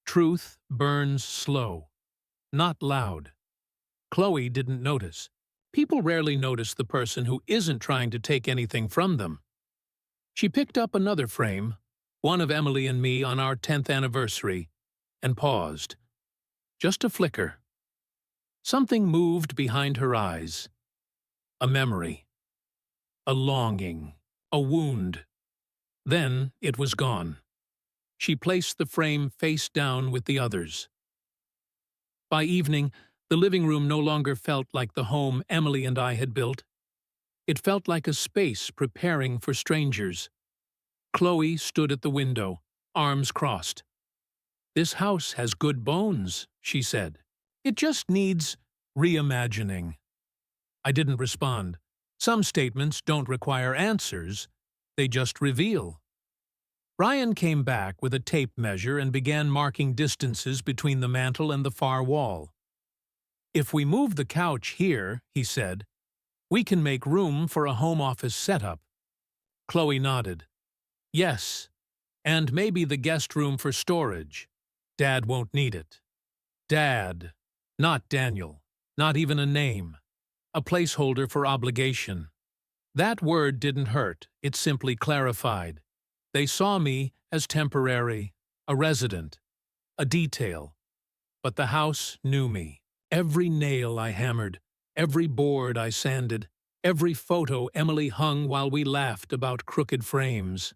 Truth burns slow, not loud. Chloe didn't notice. People rarely notice the person who isn't trying to take anything from them. She picked up another frame, one of Emily and me on our 10th anniversary, and paused. Just a flicker. Something moved behind her eyes. A memory. A longing. A wound. Then it was gone. She placed the frame face down with the others. By evening, the living room no longer felt like the home Emily and I had built. It felt like a space preparing for strangers. Chloe stood at the window, arms crossed. "This house has good bones," she said. "It just needs reimagining." I didn't respond. Some statements don't require answers, they just reveal. Ryan came back with a tape measure and began marking distances between the mantel and the far wall. "If we move the couch here," he said, "we can make room for a home office setup." Chloe nodded. "Yes, and maybe the guest room for storage. Dad won't need it." Dad, not Daniel, not even a name. A placeholder for obligation. That word didn't hurt, it simply clarified. They saw me as temporary, a resident, a detail. But the house knew me. Every nail I hammered, every board I sanded, every photo Emily hung while we laughed about crooked frames.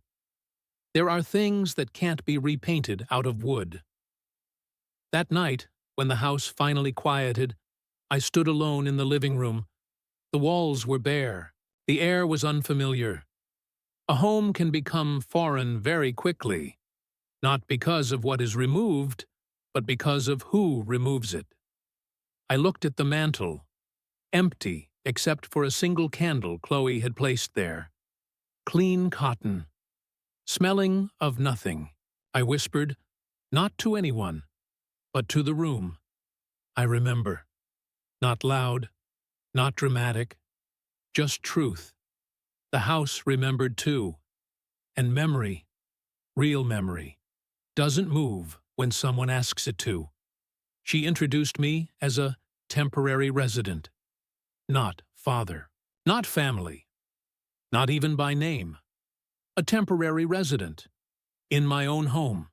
There are things that can't be repainted out of wood. That night, when the house finally quieted, I stood alone in the living room. The walls were bare. The air was unfamiliar. A home can become foreign very quickly, not because of what is removed, but because of who removes it. I looked at the mantel, empty except for a single candle Chloe had placed there. Clean cotton. Smelling of nothing. I whispered, not to anyone, but to the room. I remember. Not loud, not dramatic, just truth. The house remembered too. And memory, real memory, doesn't move when someone asks it to. She introduced me as a temporary resident. Not father, not family, not even by name. A temporary resident, in my own home.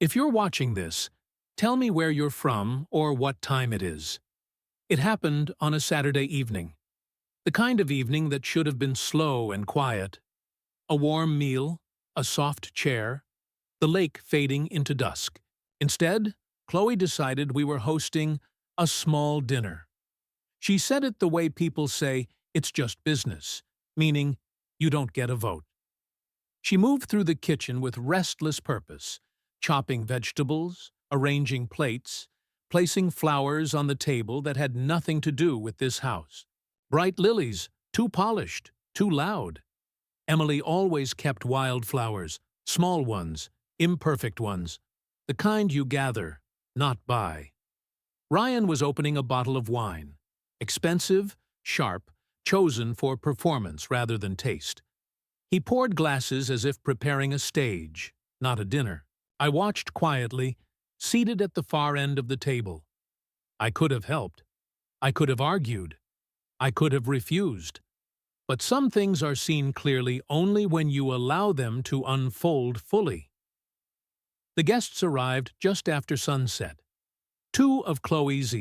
If you're watching this, tell me where you're from or what time it is. It happened on a Saturday evening. The kind of evening that should have been slow and quiet. A warm meal, a soft chair, the lake fading into dusk. Instead, Chloe decided we were hosting a small dinner. She said it the way people say it's just business, meaning you don't get a vote. She moved through the kitchen with restless purpose, chopping vegetables, arranging plates, placing flowers on the table that had nothing to do with this house. Bright lilies, too polished, too loud. Emily always kept wildflowers, small ones, imperfect ones, the kind you gather, not buy. Ryan was opening a bottle of wine, expensive, sharp, chosen for performance rather than taste. He poured glasses as if preparing a stage, not a dinner. I watched quietly, seated at the far end of the table. I could have helped. I could have argued. I could have refused. But some things are seen clearly only when you allow them to unfold fully. The guests arrived just after sunset. Two of Chloe's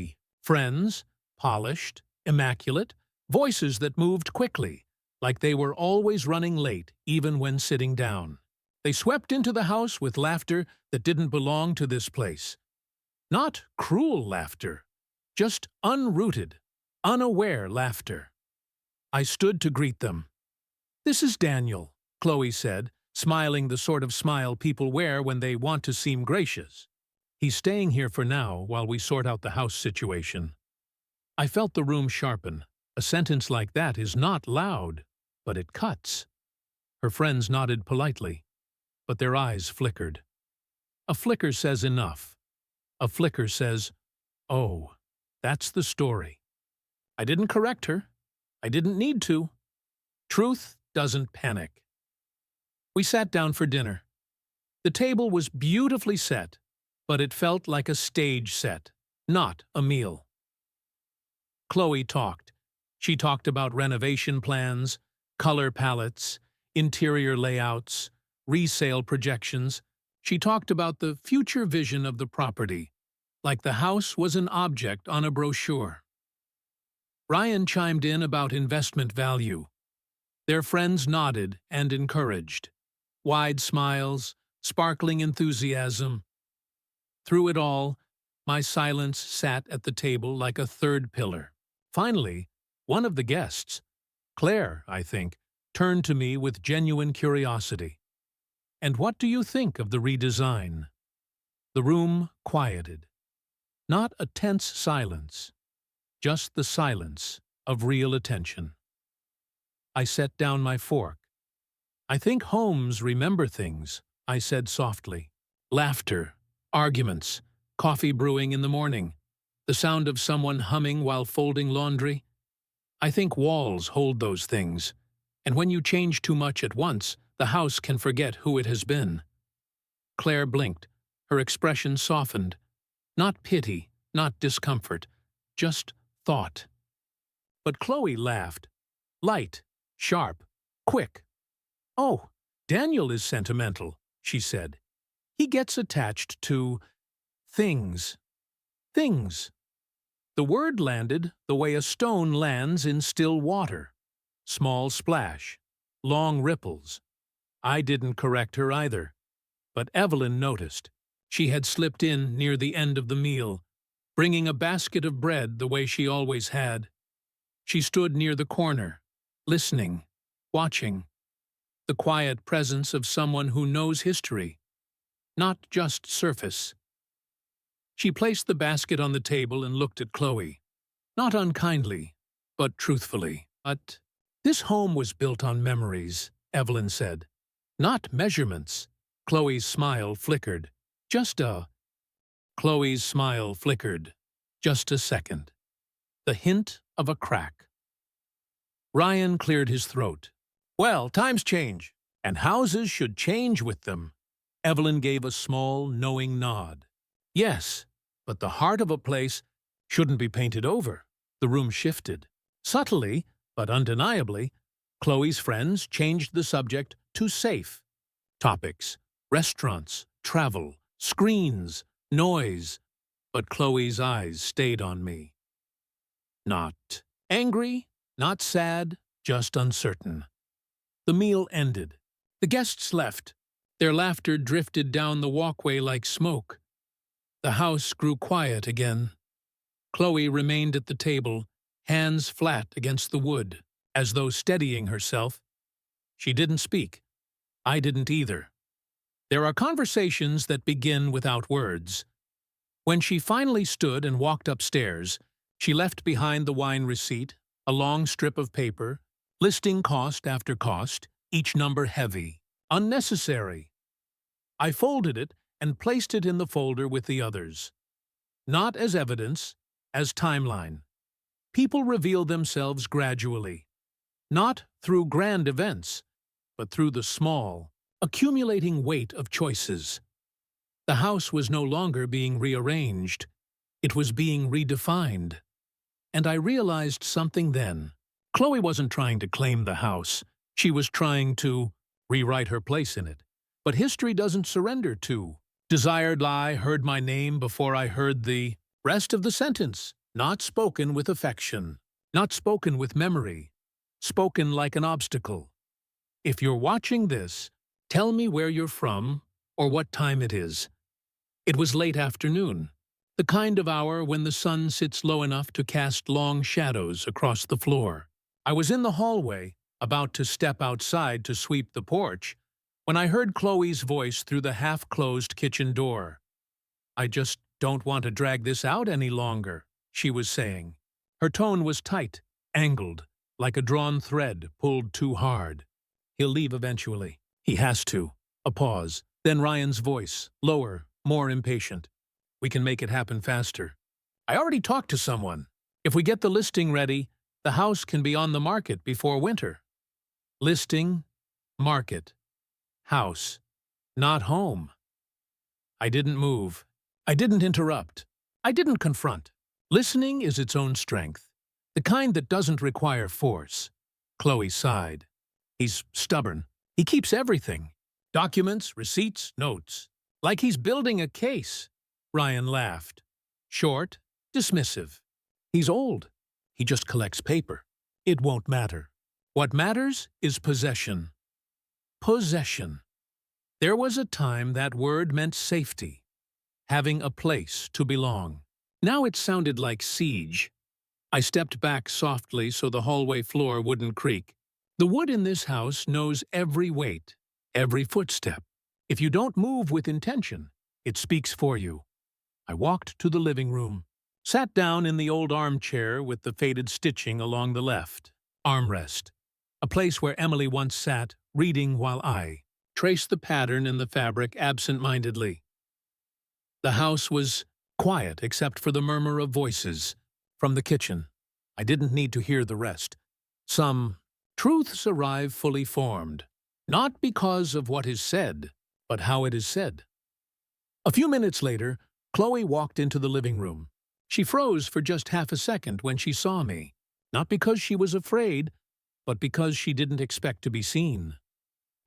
friends, polished, immaculate, voices that moved quickly, like they were always running late, even when sitting down. They swept into the house with laughter that didn't belong to this place. Not cruel laughter, just unrooted, unaware laughter. I stood to greet them. "This is Daniel," Chloe said, smiling the sort of smile people wear when they want to seem gracious. "He's staying here for now while we sort out the house situation." I felt the room sharpen. A sentence like that is not loud, but it cuts. Her friends nodded politely, but their eyes flickered. A flicker says enough. A flicker says, "Oh, that's the story." I didn't correct her. I didn't need to. Truth doesn't panic. We sat down for dinner. The table was beautifully set, but it felt like a stage set, not a meal. Chloe talked. She talked about renovation plans, color palettes, interior layouts, resale projections. She talked about the future vision of the property, like the house was an object on a brochure. Ryan chimed in about investment value. Their friends nodded and encouraged. Wide smiles, sparkling enthusiasm. Through it all, my silence sat at the table like a third pillar. Finally, one of the guests, Claire, I think, turned to me with genuine curiosity. "And what do you think of the redesign?" The room quieted. Not a tense silence, just the silence of real attention. I set down my fork. "I think homes remember things," I said softly. Laughter, arguments, coffee brewing in the morning, the sound of someone humming while folding laundry. I think walls hold those things, and when you change too much at once, the house can forget who it has been. Claire blinked. Her expression softened. Not pity, not discomfort, just thought. But Chloe laughed. Light, sharp, quick. "Oh, Daniel is sentimental," she said. "He gets attached to things. Things." The word landed the way a stone lands in still water. Small splash, long ripples. I didn't correct her either. But Evelyn noticed. She had slipped in near the end of the meal, bringing a basket of bread the way she always had. She stood near the corner, listening, watching. The quiet presence of someone who knows history, not just surface. She placed the basket on the table and looked at Chloe. Not unkindly, but truthfully. "But this home was built on memories," Evelyn said. "Not measurements." Chloe's smile flickered. Chloe's smile flickered. Just a second. The hint of a crack. Ryan cleared his throat. "Well, times change, and houses should change with them." Evelyn gave a small, knowing nod. "Yes, but the heart of a place shouldn't be painted over." The room shifted. Subtly, but undeniably, Chloe's friends changed the subject to safe topics: restaurants, travel, screens, noise. But Chloe's eyes stayed on me. Not angry, not sad, just uncertain. The meal ended. The guests left. Their laughter drifted down the walkway like smoke. The house grew quiet again. Chloe remained at the table, hands flat against the wood, as though steadying herself. She didn't speak. I didn't either. There are conversations that begin without words. When she finally stood and walked upstairs, she left behind the wine receipt, a long strip of paper, listing cost after cost, each number heavy, unnecessary. I folded it and placed it in the folder with the others. Not as evidence, as timeline. People reveal themselves gradually, not through grand events, but through the small, accumulating weight of choices. The house was no longer being rearranged. It was being redefined. And I realized something then. Chloe wasn't trying to claim the house. She was trying to rewrite her place in it. But history doesn't surrender to. Desired lie heard my name before I heard the rest of the sentence. Not spoken with affection. Not spoken with memory. Spoken like an obstacle. If you're watching this, tell me where you're from or what time it is. It was late afternoon, the kind of hour when the sun sits low enough to cast long shadows across the floor. I was in the hallway, about to step outside to sweep the porch, when I heard Chloe's voice through the half-closed kitchen door. "I just don't want to drag this out any longer," she was saying. Her tone was tight, angled, like a drawn thread pulled too hard. "He'll leave eventually. He has to." A pause. Then Ryan's voice, lower, more impatient. "We can make it happen faster. I already talked to someone. If we get the listing ready, the house can be on the market before winter." Listing, market, house, not home. I didn't move. I didn't interrupt. I didn't confront. Listening is its own strength, the kind that doesn't require force. Chloe sighed. "He's stubborn. He keeps everything. Documents, receipts, notes. Like he's building a case." Ryan laughed. Short, dismissive. "He's old. He just collects paper. It won't matter. What matters is possession." Possession. There was a time that word meant safety, having a place to belong. Now it sounded like siege. I stepped back softly so the hallway floor wouldn't creak. The wood in this house knows every weight, every footstep. If you don't move with intention, it speaks for you. I walked to the living room, sat down in the old armchair with the faded stitching along the left armrest, a place where Emily once sat, reading while I traced the pattern in the fabric absent-mindedly. The house was quiet except for the murmur of voices from the kitchen. I didn't need to hear the rest. Some truths arrive fully formed, not because of what is said, but how it is said. A few minutes later, Chloe walked into the living room. She froze for just half a second when she saw me, not because she was afraid, but because she didn't expect to be seen.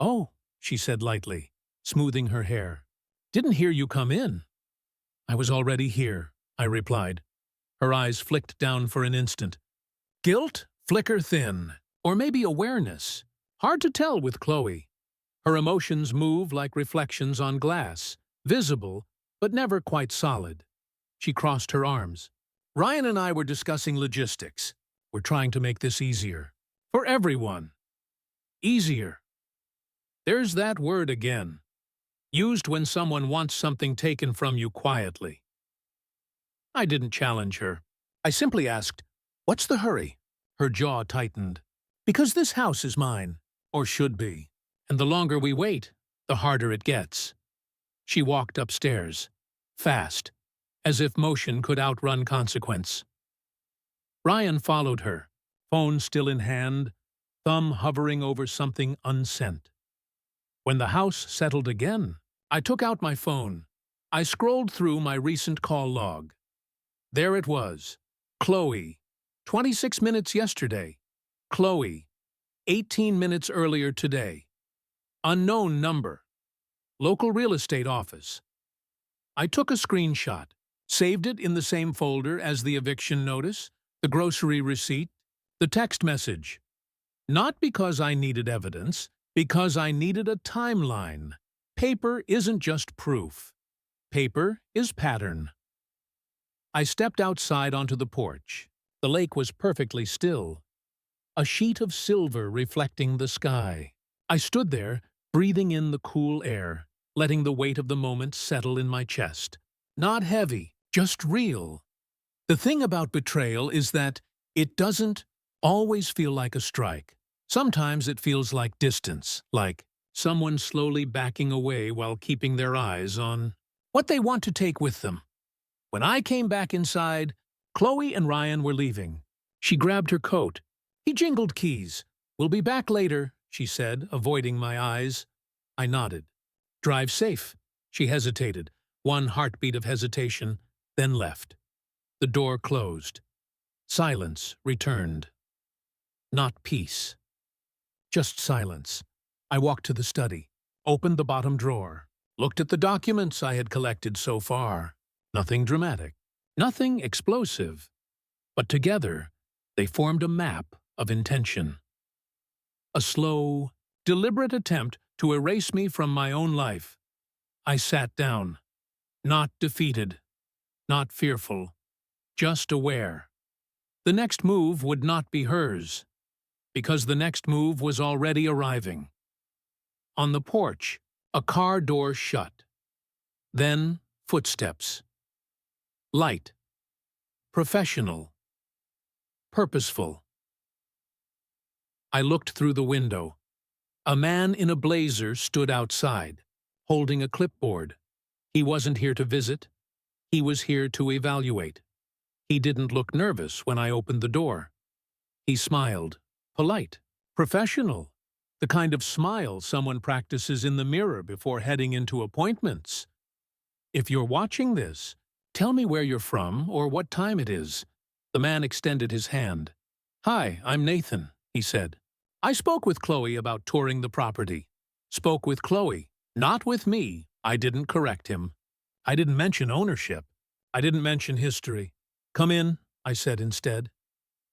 "Oh," she said lightly, smoothing her hair. "Didn't hear you come in." "I was already here," I replied. Her eyes flicked down for an instant. Guilt, flicker thin, or maybe awareness. Hard to tell with Chloe. Her emotions move like reflections on glass, visible, but never quite solid. She crossed her arms. "Ryan and I were discussing logistics. We're trying to make this easier. For everyone. Easier." There's that word again. Used when someone wants something taken from you quietly. I didn't challenge her. I simply asked, "What's the hurry?" Her jaw tightened. "Because this house is mine, or should be. And the longer we wait, the harder it gets." She walked upstairs, fast, as if motion could outrun consequence. Ryan followed her, phone still in hand, thumb hovering over something unsent. When the house settled again, I took out my phone. I scrolled through my recent call log. There it was. Chloe, 26 minutes yesterday. Chloe, 18 minutes earlier today. Unknown number. Local real estate office. I took a screenshot, saved it in the same folder as the eviction notice, the grocery receipt, the text message. Not because I needed evidence, because I needed a timeline. Paper isn't just proof. Paper is pattern. I stepped outside onto the porch. The lake was perfectly still, a sheet of silver reflecting the sky. I stood there, breathing in the cool air, letting the weight of the moment settle in my chest. Not heavy, just real. The thing about betrayal is that it doesn't always feel like a strike. Sometimes it feels like distance, like someone slowly backing away while keeping their eyes on what they want to take with them. When I came back inside, Chloe and Ryan were leaving. She grabbed her coat. He jingled keys. "We'll be back later," she said, avoiding my eyes. I nodded. "Drive safe." She hesitated, one heartbeat of hesitation, then left. The door closed. Silence returned. Not peace. Just silence. I walked to the study, opened the bottom drawer, looked at the documents I had collected so far. Nothing dramatic, nothing explosive. But together, they formed a map of intention. A slow, deliberate attempt to erase me from my own life. I sat down, not defeated, not fearful, just aware. The next move would not be hers, because the next move was already arriving. On the porch, a car door shut. Then, footsteps. Light. Professional. Purposeful. I looked through the window. A man in a blazer stood outside, holding a clipboard. He wasn't here to visit. He was here to evaluate. He didn't look nervous when I opened the door. He smiled. Polite. Professional. The kind of smile someone practices in the mirror before heading into appointments. "If you're watching this, tell me where you're from or what time it is." The man extended his hand. "Hi, I'm Nathan," he said. "I spoke with Chloe about touring the property." Spoke with Chloe, not with me. I didn't correct him. I didn't mention ownership. I didn't mention history. "Come in," I said instead.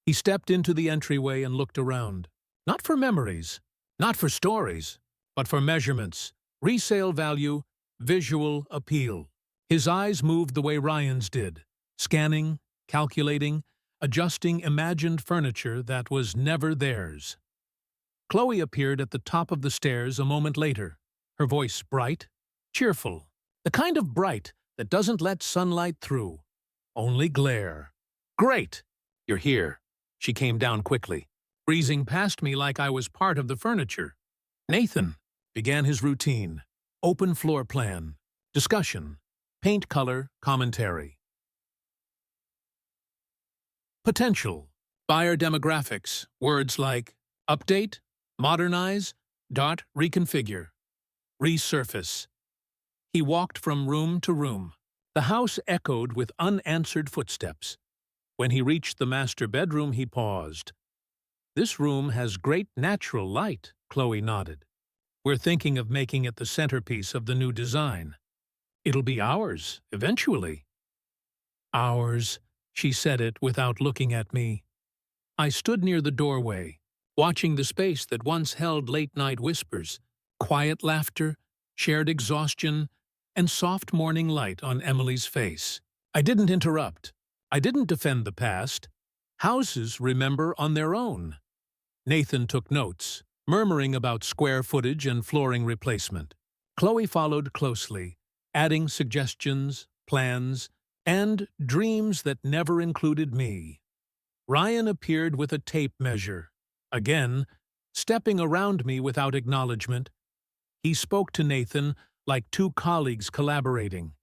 He stepped into the entryway and looked around. Not for memories, not for stories, but for measurements, resale value, visual appeal. His eyes moved the way Ryan's did, scanning, calculating, adjusting imagined furniture that was never theirs. Chloe appeared at the top of the stairs a moment later, her voice bright, cheerful, the kind of bright that doesn't let sunlight through, only glare. "Great! You're here." She came down quickly, breezing past me like I was part of the furniture. Nathan began his routine. Open floor plan, discussion, paint color, commentary. Potential, buyer demographics, words like update, modernize, reconfigure, resurface. He walked from room to room. The house echoed with unanswered footsteps. When he reached the master bedroom, he paused. "This room has great natural light," Chloe nodded. "We're thinking of making it the centerpiece of the new design. It'll be ours, eventually." Ours, she said it without looking at me. I stood near the doorway, watching the space that once held late-night whispers, quiet laughter, shared exhaustion, and soft morning light on Emily's face. I didn't interrupt. I didn't defend the past. Houses remember on their own. Nathan took notes, murmuring about square footage and flooring replacement. Chloe followed closely, adding suggestions, plans, and dreams that never included me. Ryan appeared with a tape measure. Again, stepping around me without acknowledgement. He spoke to Nathan like two colleagues collaborating.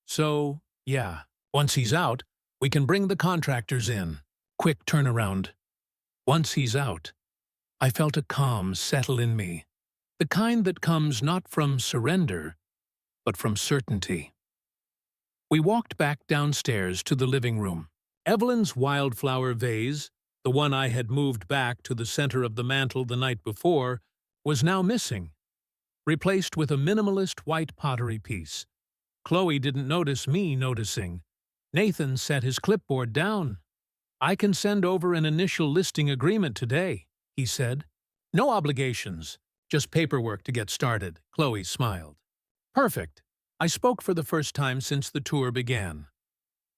"So, yeah, once he's out, we can bring the contractors in. Quick turnaround." Once he's out, I felt a calm settle in me. The kind that comes not from surrender, but from certainty. We walked back downstairs to the living room. Evelyn's wildflower vase, the one I had moved back to the center of the mantel the night before, was now missing, replaced with a minimalist white pottery piece. Chloe didn't notice me noticing. Nathan set his clipboard down. "I can send over an initial listing agreement today," he said. "No obligations, just paperwork to get started." Chloe smiled. "Perfect. I spoke for the first time since the tour began.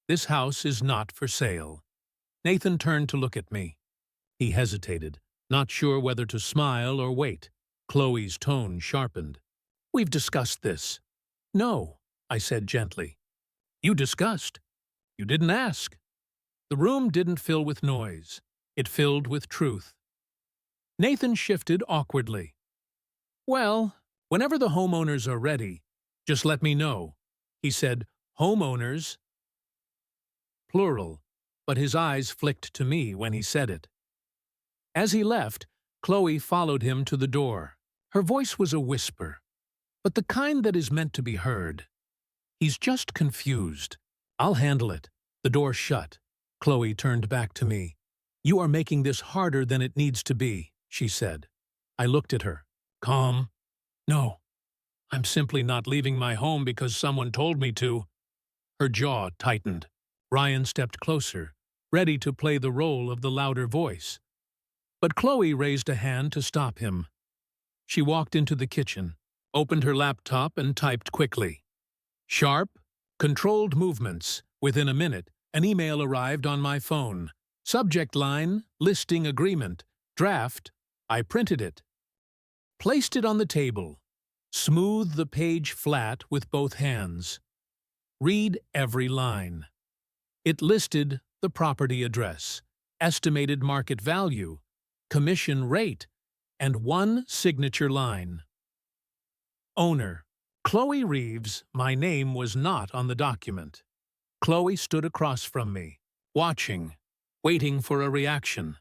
This house is not for sale. Nathan turned to look at me. He hesitated, not sure whether to smile or wait. Chloe's tone sharpened. We've discussed this. No, I said gently. You discussed. You didn't ask. The room didn't fill with noise. It filled with truth. Nathan shifted awkwardly. Well, whenever the homeowners are ready, just let me know. He said, homeowners, plural, but his eyes flicked to me when he said it. As he left, Chloe followed him to the door. Her voice was a whisper, but the kind that is meant to be heard. He's just confused. I'll handle it. The door shut. Chloe turned back to me. You are making this harder than it needs to be, she said. I looked at her. Calm. No, I'm simply not leaving my home because someone told me to. Her jaw tightened. Ryan stepped closer, ready to play the role of the louder voice. But Chloe raised a hand to stop him. She walked into the kitchen, opened her laptop and typed quickly. Sharp, controlled movements. Within a minute, an email arrived on my phone. Subject line, listing agreement, draft. I printed it. Placed it on the table. Smoothed the page flat with both hands. Read every line. It listed the property address, estimated market value, commission rate, and one signature line. Owner. Chloe Reeves. My name was not on the document. Chloe stood across from me, watching, waiting for a reaction.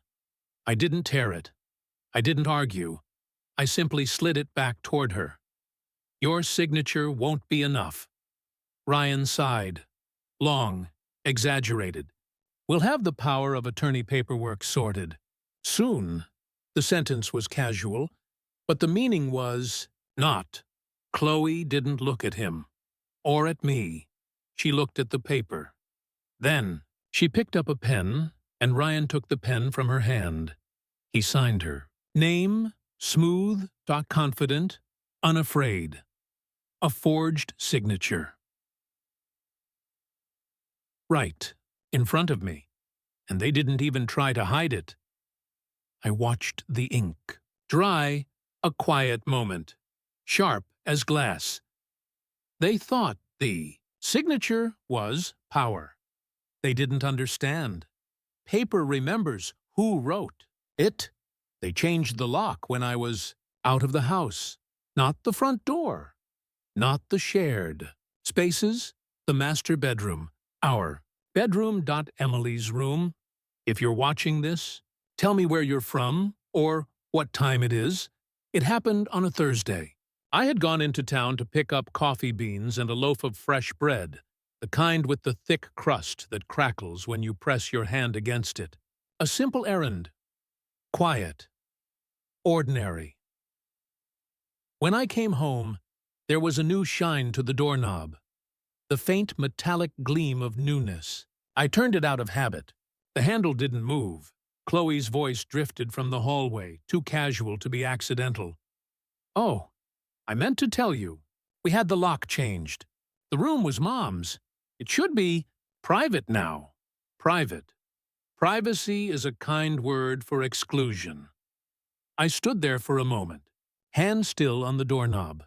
I didn't tear it. I didn't argue. I simply slid it back toward her. Your signature won't be enough. Ryan sighed. Long, exaggerated. We'll have the power of attorney paperwork sorted. Soon. The sentence was casual, but the meaning was not. Chloe didn't look at him, or at me. She looked at the paper. Then, she picked up a pen, and Ryan took the pen from her hand. He signed her. Name, smooth, confident, unafraid. A forged signature. Right, in front of me, and they didn't even try to hide it. I watched the ink. Dry, a quiet moment. Sharp as glass. They thought the signature was power. They didn't understand. Paper remembers who wrote it. They changed the lock when I was out of the house. Not the front door. Not the shared spaces. The master bedroom. Our bedroom. Emily's room. If you're watching this, tell me where you're from or what time it is. It happened on a Thursday. I had gone into town to pick up coffee beans and a loaf of fresh bread, the kind with the thick crust that crackles when you press your hand against it. A simple errand. Quiet. Ordinary. When I came home, there was a new shine to the doorknob. The faint metallic gleam of newness. I turned it out of habit. The handle didn't move. Chloe's voice drifted from the hallway, too casual to be accidental. Oh, I meant to tell you. We had the lock changed. The room was Mom's. It should be private now. Private. Privacy is a kind word for exclusion. I stood there for a moment, hand still on the doorknob.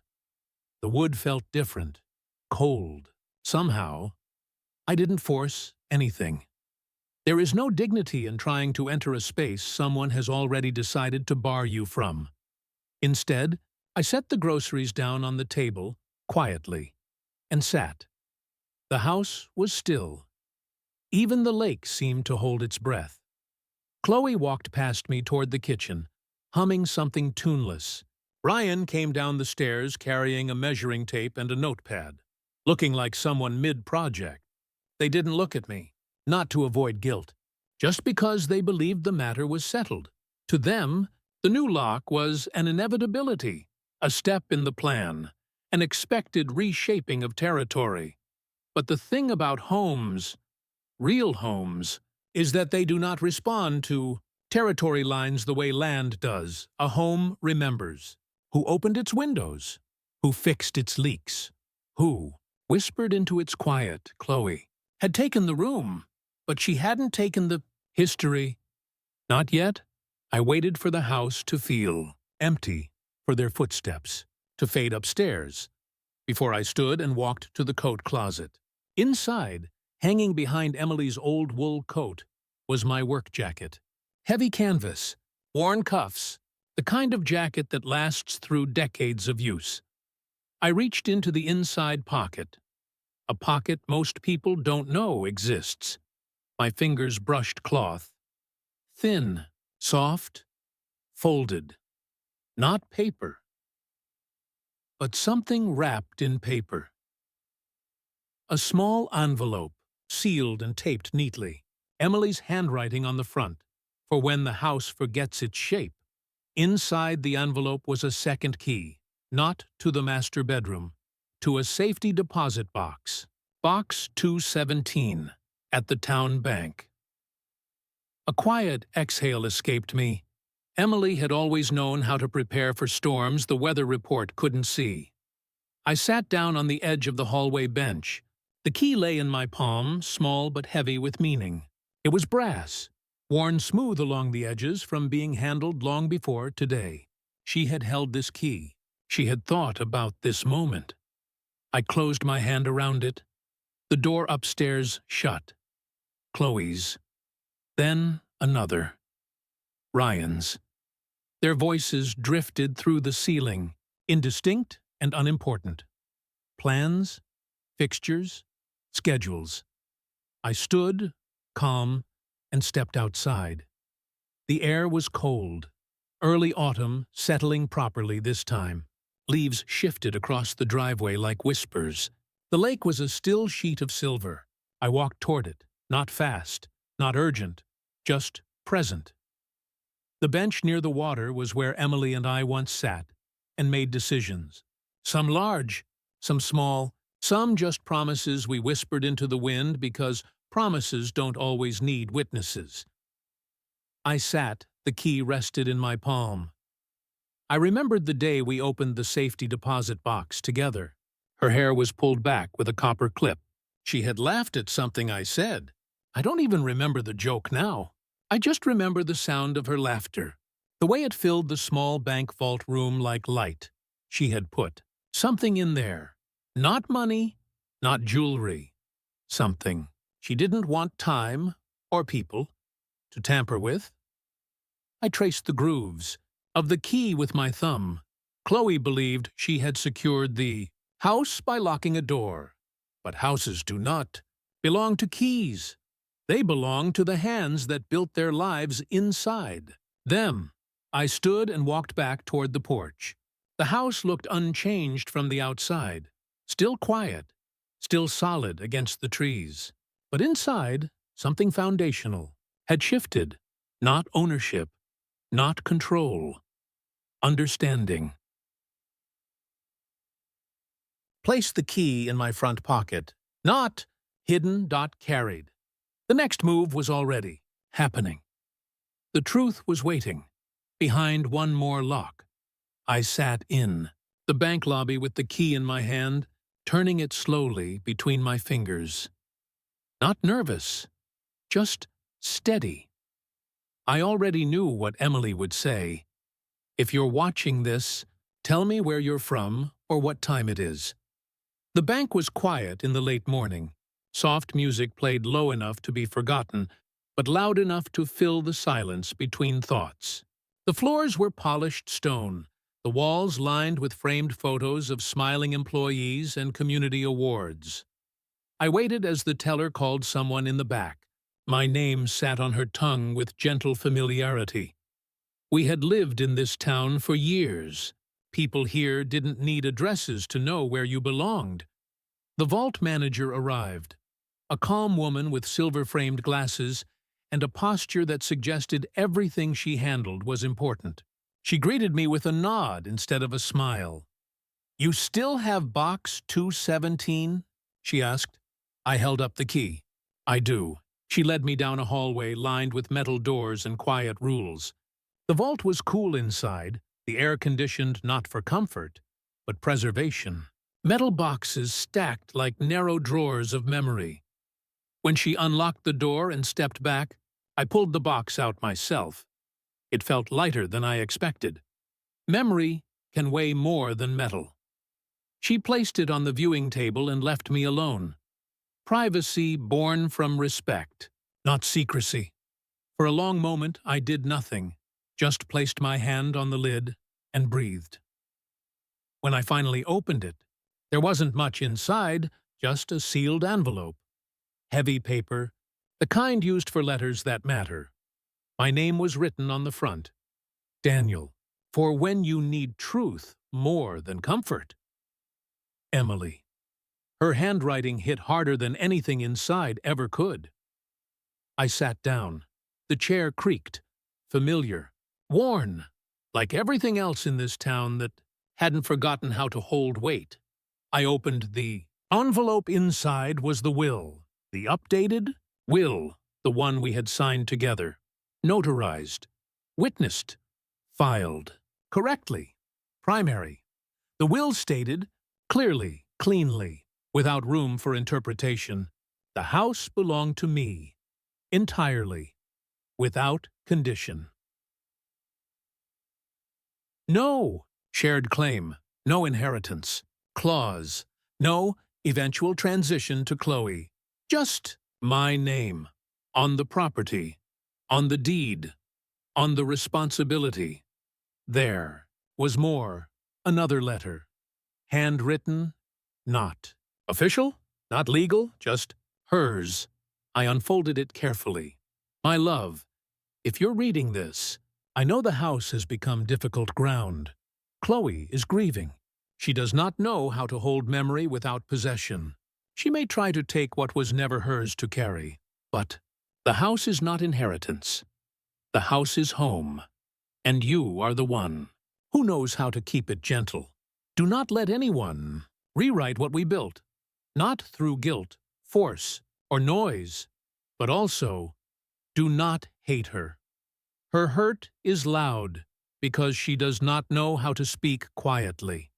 The wood felt different, cold. Somehow, I didn't force anything. There is no dignity in trying to enter a space someone has already decided to bar you from. Instead, I set the groceries down on the table, quietly, and sat. The house was still. Even the lake seemed to hold its breath. Chloe walked past me toward the kitchen, humming something tuneless. Ryan came down the stairs carrying a measuring tape and a notepad, looking like someone mid-project. They didn't look at me, not to avoid guilt, just because they believed the matter was settled. To them, the new lock was an inevitability, a step in the plan, an expected reshaping of territory. But the thing about homes, real homes, is that they do not respond to territory lines the way land does. A home remembers. Who opened its windows? Who fixed its leaks? Who whispered into its quiet, Chloe had taken the room, but she hadn't taken the history. Not yet. I waited for the house to feel empty, for their footsteps to fade upstairs, before I stood and walked to the coat closet. Inside, hanging behind Emily's old wool coat, was my work jacket. Heavy canvas, worn cuffs, the kind of jacket that lasts through decades of use. I reached into the inside pocket, a pocket most people don't know exists. My fingers brushed cloth. Thin, soft, folded. Not paper, but something wrapped in paper. A small envelope, sealed and taped neatly. Emily's handwriting on the front, for when the house forgets its shape. Inside the envelope was a second key, not to the master bedroom, to a safety deposit box. Box 217, at the town bank. A quiet exhale escaped me. Emily had always known how to prepare for storms the weather report couldn't see. I sat down on the edge of the hallway bench. The key lay in my palm, small but heavy with meaning. It was brass, worn smooth along the edges from being handled long before today. She had held this key. She had thought about this moment. I closed my hand around it. The door upstairs shut. Chloe's. Then another. Ryan's. Their voices drifted through the ceiling, indistinct and unimportant. Plans, fixtures, schedules. I stood, calm, and stepped outside. The air was cold. Early autumn, settling properly this time. Leaves shifted across the driveway like whispers. The lake was a still sheet of silver. I walked toward it, not fast, not urgent, just present. The bench near the water was where Emily and I once sat and made decisions. Some large, some small, some just promises we whispered into the wind because promises don't always need witnesses. I sat, the key rested in my palm. I remembered the day we opened the safety deposit box together. Her hair was pulled back with a copper clip. She had laughed at something I said. I don't even remember the joke now. I just remember the sound of her laughter, the way it filled the small bank vault room like light. She had put something in there. Not money, not jewelry. Something she didn't want time, or people, to tamper with. I traced the grooves of the key with my thumb. Chloe believed she had secured the house by locking a door. But houses do not belong to keys. They belong to the hands that built their lives inside them. I stood and walked back toward the porch. The house looked unchanged from the outside, still quiet, still solid against the trees. But inside, something foundational had shifted. Not ownership, not control. Understanding. Placed the key in my front pocket. Not hidden, not carried. The next move was already happening. The truth was waiting, behind one more lock. I sat in the bank lobby with the key in my hand, turning it slowly between my fingers. Not nervous, just steady. I already knew what Emily would say. If you're watching this, tell me where you're from or what time it is. The bank was quiet in the late morning. Soft music played low enough to be forgotten, but loud enough to fill the silence between thoughts. The floors were polished stone, the walls lined with framed photos of smiling employees and community awards. I waited as the teller called someone in the back. My name sat on her tongue with gentle familiarity. We had lived in this town for years. People here didn't need addresses to know where you belonged. The vault manager arrived, a calm woman with silver-framed glasses and a posture that suggested everything she handled was important. She greeted me with a nod instead of a smile. "You still have box 217?" she asked. I held up the key. "I do." She led me down a hallway lined with metal doors and quiet rules. The vault was cool inside, the air conditioned not for comfort, but preservation. Metal boxes stacked like narrow drawers of memory. When she unlocked the door and stepped back, I pulled the box out myself. It felt lighter than I expected. Memory can weigh more than metal. She placed it on the viewing table and left me alone. Privacy born from respect, not secrecy. For a long moment, I did nothing, just placed my hand on the lid and breathed. When I finally opened it, there wasn't much inside, just a sealed envelope. Heavy paper, the kind used for letters that matter. My name was written on the front. Daniel, for when you need truth more than comfort. Emily. Her handwriting hit harder than anything inside ever could. I sat down. The chair creaked, familiar, worn, like everything else in this town that hadn't forgotten how to hold weight. I opened the envelope. Inside was the will, the updated will, the one we had signed together, notarized, witnessed, filed, correctly, primary. The will stated, clearly, cleanly, without room for interpretation, the house belonged to me, entirely, without condition. No shared claim, no inheritance, clause, no eventual transition to Chloe, just my name, on the property, on the deed, on the responsibility. There was more, another letter, handwritten, not official, not legal, just hers. I unfolded it carefully. My love, if you're reading this, I know the house has become difficult ground. Chloe is grieving. She does not know how to hold memory without possession. She may try to take what was never hers to carry, but the house is not inheritance. The house is home, and you are the one who knows how to keep it gentle. Do not let anyone rewrite what we built, not through guilt, force, or noise, but also do not hate her. Her hurt is loud because she does not know how to speak quietly.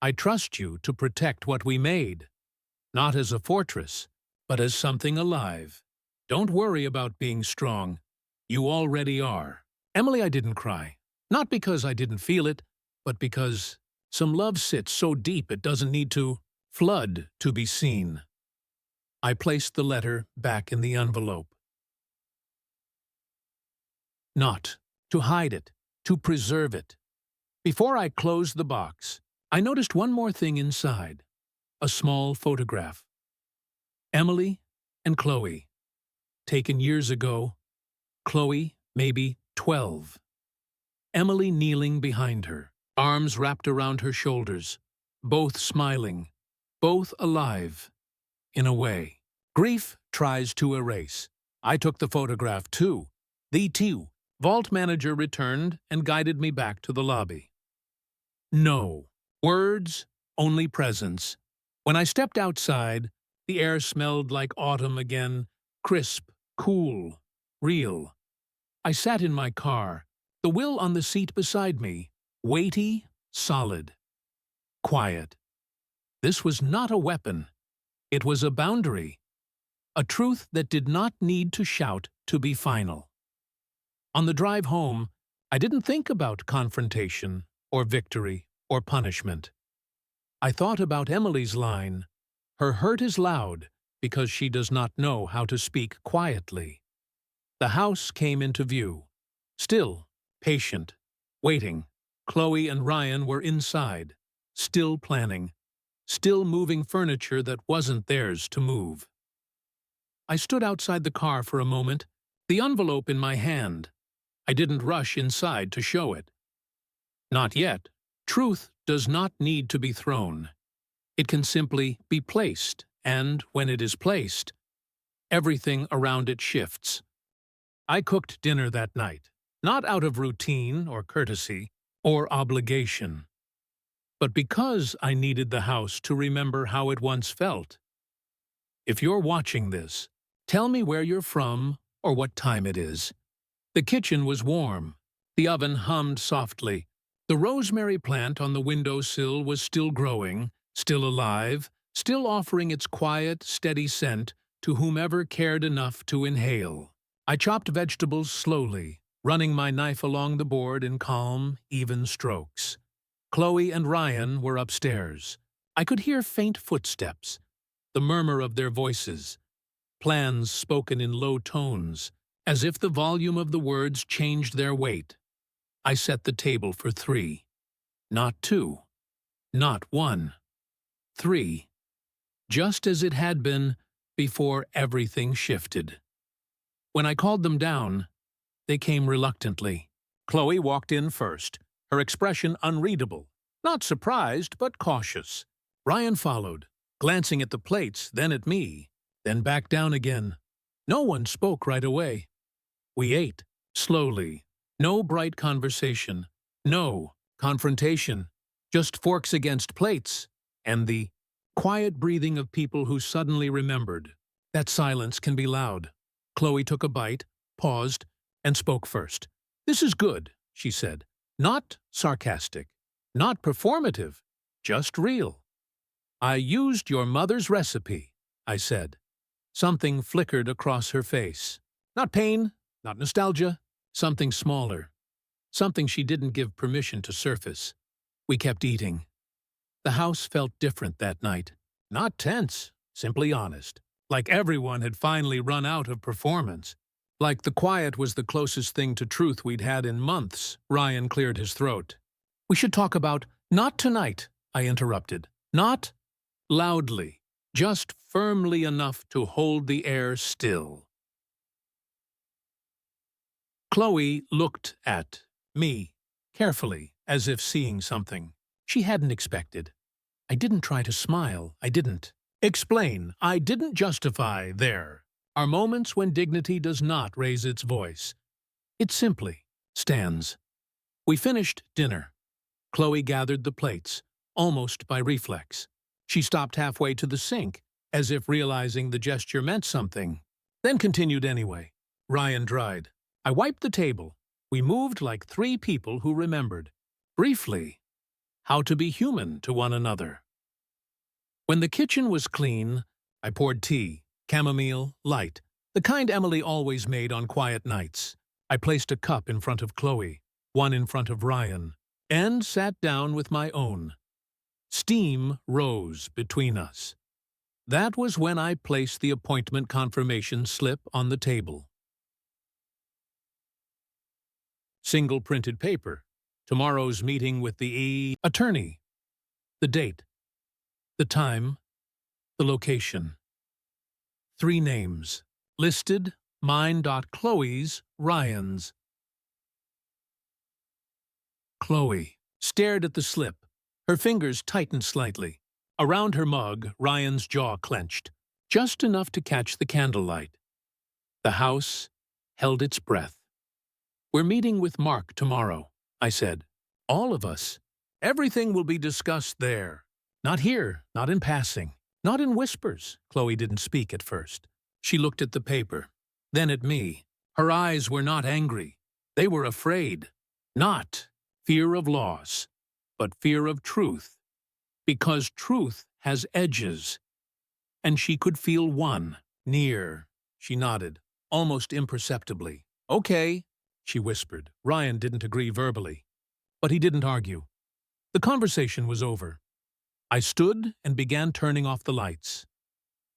I trust you to protect what we made, not as a fortress, but as something alive. Don't worry about being strong. You already are. Emily, I didn't cry. Not because I didn't feel it, but because some love sits so deep it doesn't need to flood to be seen. I placed the letter back in the envelope. Not to hide it, to preserve it. Before I closed the box, I noticed one more thing inside. A small photograph. Emily and Chloe. Taken years ago. Chloe, maybe 12. Emily kneeling behind her, arms wrapped around her shoulders, both smiling, both alive, in a way. Grief tries to erase. I took the photograph too. The two. Vault manager returned and guided me back to the lobby. No words, only presence. When I stepped outside, the air smelled like autumn again, crisp, cool, real. I sat in my car, the will on the seat beside me, weighty, solid, quiet. This was not a weapon. It was a boundary, a truth that did not need to shout to be final. On the drive home, I didn't think about confrontation or victory or punishment. I thought about Emily's line, her hurt is loud because she does not know how to speak quietly. The house came into view. Still, patient, waiting. Chloe and Ryan were inside, still planning, still moving furniture that wasn't theirs to move. I stood outside the car for a moment, the envelope in my hand. I didn't rush inside to show it. Not yet. Truth does not need to be thrown. It can simply be placed, and when it is placed, everything around it shifts. I cooked dinner that night, not out of routine or courtesy or obligation, but because I needed the house to remember how it once felt. If you're watching this, tell me where you're from or what time it is. The kitchen was warm. The oven hummed softly. The rosemary plant on the windowsill was still growing, still alive, still offering its quiet, steady scent to whomever cared enough to inhale. I chopped vegetables slowly, running my knife along the board in calm, even strokes. Chloe and Ryan were upstairs. I could hear faint footsteps, the murmur of their voices, plans spoken in low tones, as if the volume of the words changed their weight. I set the table for 3. Not 2. Not 1. 3. Just as it had been before everything shifted. When I called them down, they came reluctantly. Chloe walked in first, her expression unreadable, not surprised but cautious. Ryan followed, glancing at the plates, then at me, then back down again. No one spoke right away. We ate, slowly. No bright conversation. No confrontation. Just forks against plates, and the quiet breathing of people who suddenly remembered. That silence can be loud. Chloe took a bite, paused, and spoke first. "This is good," she said. "Not sarcastic, not performative, just real." "I used your mother's recipe," I said. Something flickered across her face. Not pain, not nostalgia, something smaller. Something she didn't give permission to surface. We kept eating. The house felt different that night. Not tense, simply honest. Like everyone had finally run out of performance. Like the quiet was the closest thing to truth we'd had in months. Ryan cleared his throat. "We should talk about—" "Not tonight," I interrupted. "Not loudly. Just firmly enough to hold the air still." Chloe looked at me, carefully, as if seeing something she hadn't expected. I didn't try to smile. I didn't explain. I didn't justify. There are moments when dignity does not raise its voice. It simply stands. We finished dinner. Chloe gathered the plates, almost by reflex. She stopped halfway to the sink, as if realizing the gesture meant something, then continued anyway. Ryan dried. I wiped the table. We moved like 3 people who remembered, briefly, how to be human to one another. When the kitchen was clean, I poured tea, chamomile, light, the kind Emily always made on quiet nights. I placed a cup in front of Chloe, one in front of Ryan, and sat down with my own. Steam rose between us. That was when I placed the appointment confirmation slip on the table. Single printed paper. Tomorrow's meeting with the attorney. The date. The time. The location. 3 names. Listed. Mine. Chloe's. Ryan's. Chloe stared at the slip. Her fingers tightened slightly. Around her mug, Ryan's jaw clenched, just enough to catch the candlelight. The house held its breath. "We're meeting with Mark tomorrow," I said. "All of us. Everything will be discussed there. Not here, not in passing, not in whispers." Chloe didn't speak at first. She looked at the paper, then at me. Her eyes were not angry. They were afraid. Not fear of loss, but fear of truth. Because truth has edges. And she could feel one, near. She nodded, almost imperceptibly. "Okay," she whispered. Ryan didn't agree verbally, but he didn't argue. The conversation was over. I stood and began turning off the lights.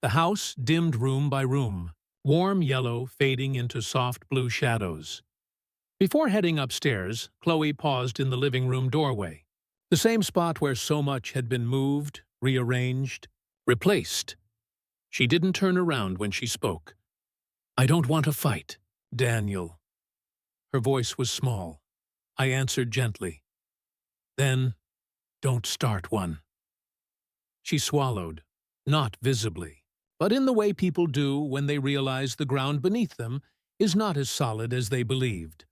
The house dimmed room by room, warm yellow fading into soft blue shadows. Before heading upstairs, Chloe paused in the living room doorway, the same spot where so much had been moved, rearranged, replaced. She didn't turn around when she spoke. "I don't want to fight, Daniel." Her voice was small. I answered gently. "Then, don't start one." She swallowed, not visibly, but in the way people do when they realize the ground beneath them is not as solid as they believed.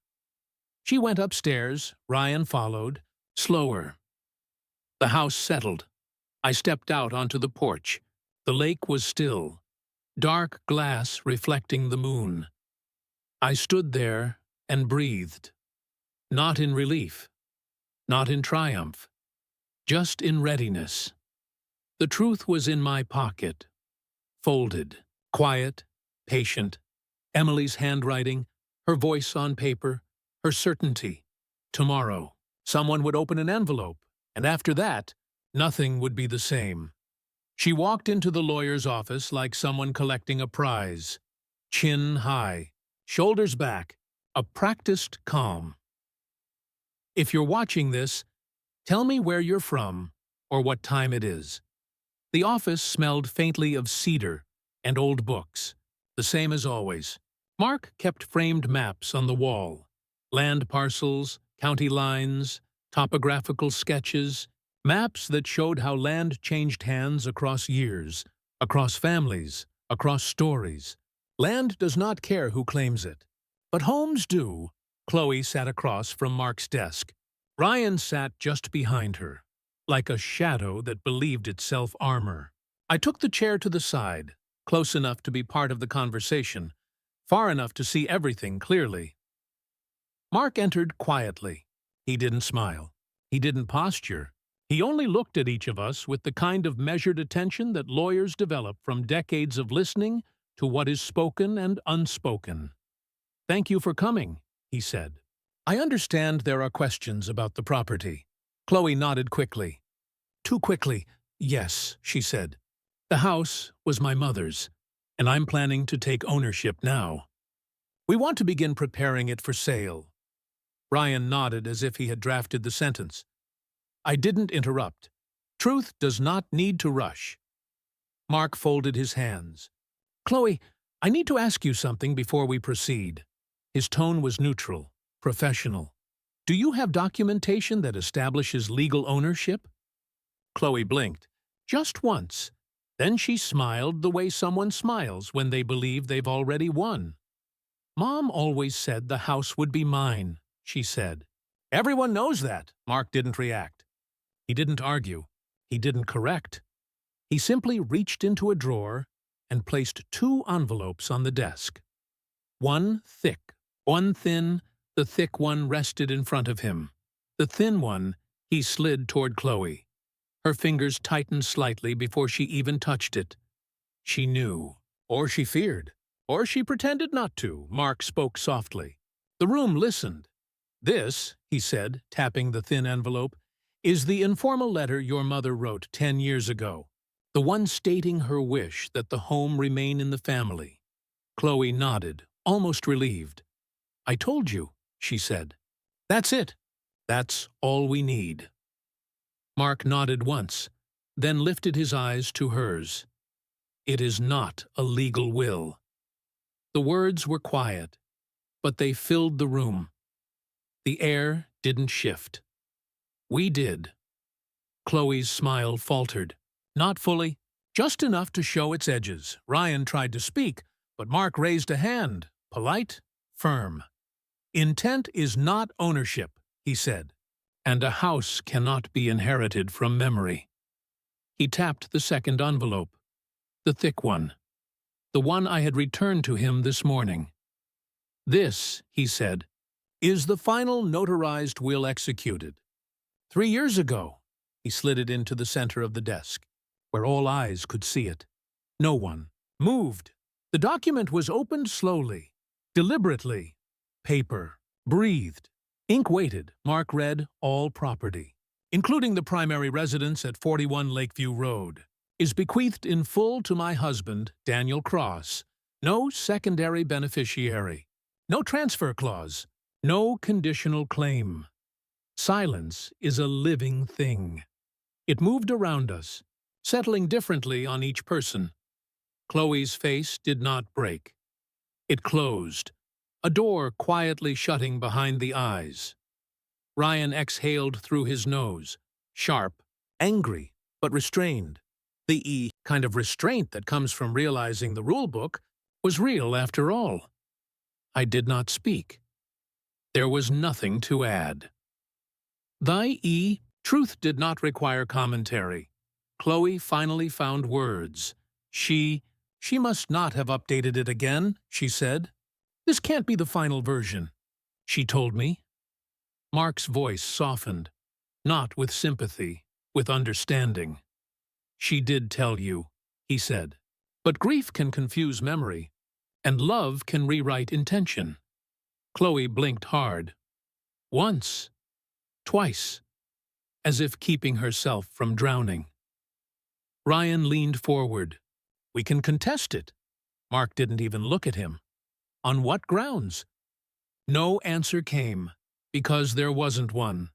She went upstairs. Ryan followed, slower. The house settled. I stepped out onto the porch. The lake was still, dark glass reflecting the moon. I stood there and breathed. Not in relief, not in triumph, just in readiness. The truth was in my pocket, folded, quiet, patient. Emily's handwriting, her voice on paper, her certainty. Tomorrow, someone would open an envelope, and after that, nothing would be the same. She walked into the lawyer's office like someone collecting a prize. Chin high, shoulders back, a practiced calm. If you're watching this, tell me where you're from or what time it is. The office smelled faintly of cedar and old books, the same as always. Mark kept framed maps on the wall. Land parcels, county lines, topographical sketches, maps that showed how land changed hands across years, across families, across stories. Land does not care who claims it. But homes do. Chloe sat across from Mark's desk. Ryan sat just behind her, like a shadow that believed itself armor. I took the chair to the side, close enough to be part of the conversation, far enough to see everything clearly. Mark entered quietly. He didn't smile. He didn't posture. He only looked at each of us with the kind of measured attention that lawyers develop from decades of listening to what is spoken and unspoken. "Thank you for coming," he said. "I understand there are questions about the property." Chloe nodded quickly. Too quickly. "Yes," she said. "The house was my mother's, and I'm planning to take ownership now. We want to begin preparing it for sale." Ryan nodded as if he had drafted the sentence. I didn't interrupt. Truth does not need to rush. Mark folded his hands. "Chloe, I need to ask you something before we proceed." His tone was neutral, professional. "Do you have documentation that establishes legal ownership?" Chloe blinked, just once. Then she smiled the way someone smiles when they believe they've already won. "Mom always said the house would be mine," she said. "Everyone knows that." Mark didn't react. He didn't argue. He didn't correct. He simply reached into a drawer and placed 2 envelopes on the desk. One thick, one thin. The thick one rested in front of him. The thin one he slid toward Chloe. Her fingers tightened slightly before she even touched it. She knew, or she feared, or she pretended not to. Mark spoke softly. The room listened. "This," he said, tapping the thin envelope, "is the informal letter your mother wrote 10 years ago, the one stating her wish that the home remain in the family." Chloe nodded, almost relieved. "I told you," she said. "That's it. That's all we need." Mark nodded once, then lifted his eyes to hers. "It is not a legal will." The words were quiet, but they filled the room. The air didn't shift. We did. Chloe's smile faltered. Not fully, just enough to show its edges. Ryan tried to speak, but Mark raised a hand, polite, firm. "Intent is not ownership," he said, "and a house cannot be inherited from memory." He tapped the second envelope, the thick one, the one I had returned to him this morning. "This," he said, "is the final notarized will executed. 3 years ago." He slid it into the center of the desk, where all eyes could see it. No one moved. The document was opened slowly, deliberately. Paper breathed. Ink waited. Mark read, "All property, including the primary residence at 41 Lakeview Road, is bequeathed in full to my husband, Daniel Cross. No secondary beneficiary. No transfer clause. No conditional claim." Silence is a living thing. It moved around us, settling differently on each person. Chloe's face did not break. It closed, a door quietly shutting behind the eyes. Ryan exhaled through his nose, sharp, angry, but restrained. The kind of restraint that comes from realizing the rulebook was real after all. I did not speak. There was nothing to add. Truth did not require commentary. Chloe finally found words. She must not have updated it again," she said. "This can't be the final version." She told me. Mark's voice softened, not with sympathy, with understanding. She did tell you, he said. But grief can confuse memory, and love can rewrite intention. Chloe blinked hard. Once, twice, as if keeping herself from drowning. Ryan leaned forward. We can contest it. Mark didn't even look at him. On what grounds? No answer came, because there wasn't one.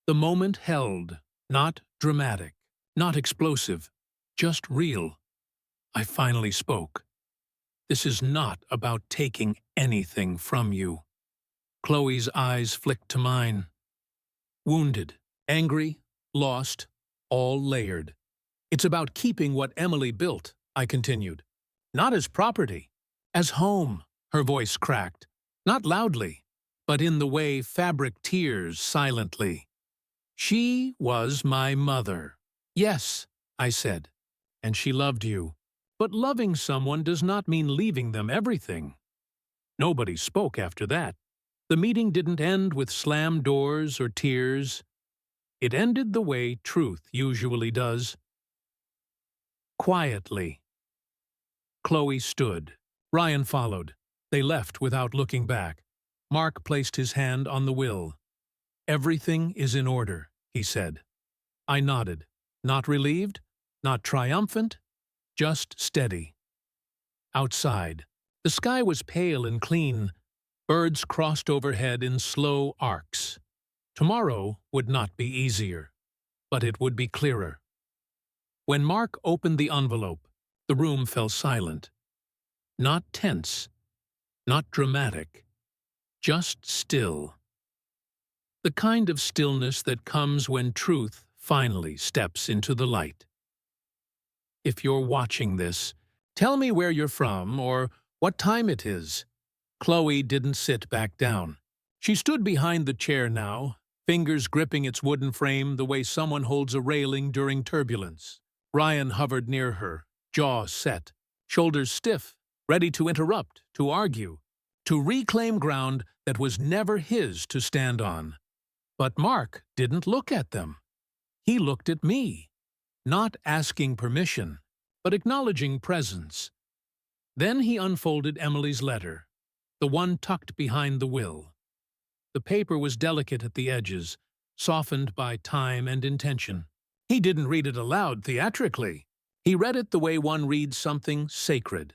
The moment held, not dramatic, not explosive, just real. I finally spoke. This is not about taking anything from you. Chloe's eyes flicked to mine. Wounded, angry, lost, all layered. It's about keeping what Emily built, I continued. Not as property, as home, her voice cracked. Not loudly, but in the way fabric tears silently. She was my mother. Yes, I said, and she loved you. But loving someone does not mean leaving them everything. Nobody spoke after that. The meeting didn't end with slammed doors or tears. It ended the way truth usually does. Quietly. Chloe stood. Ryan followed. They left without looking back. Mark placed his hand on the will. Everything is in order, he said. I nodded. Not relieved, not triumphant, just steady. Outside, the sky was pale and clean. Birds crossed overhead in slow arcs. Tomorrow would not be easier, but it would be clearer. When Mark opened the envelope, the room fell silent. Not tense, not dramatic, just still. The kind of stillness that comes when truth finally steps into the light. If you're watching this, tell me where you're from or what time it is. Chloe didn't sit back down. She stood behind the chair now, fingers gripping its wooden frame the way someone holds a railing during turbulence. Ryan hovered near her, jaw set, shoulders stiff, ready to interrupt, to argue, to reclaim ground that was never his to stand on. But Mark didn't look at them. He looked at me, not asking permission, but acknowledging presence. Then he unfolded Emily's letter, the one tucked behind the will. The paper was delicate at the edges, softened by time and intention. He didn't read it aloud theatrically. He read it the way one reads something sacred.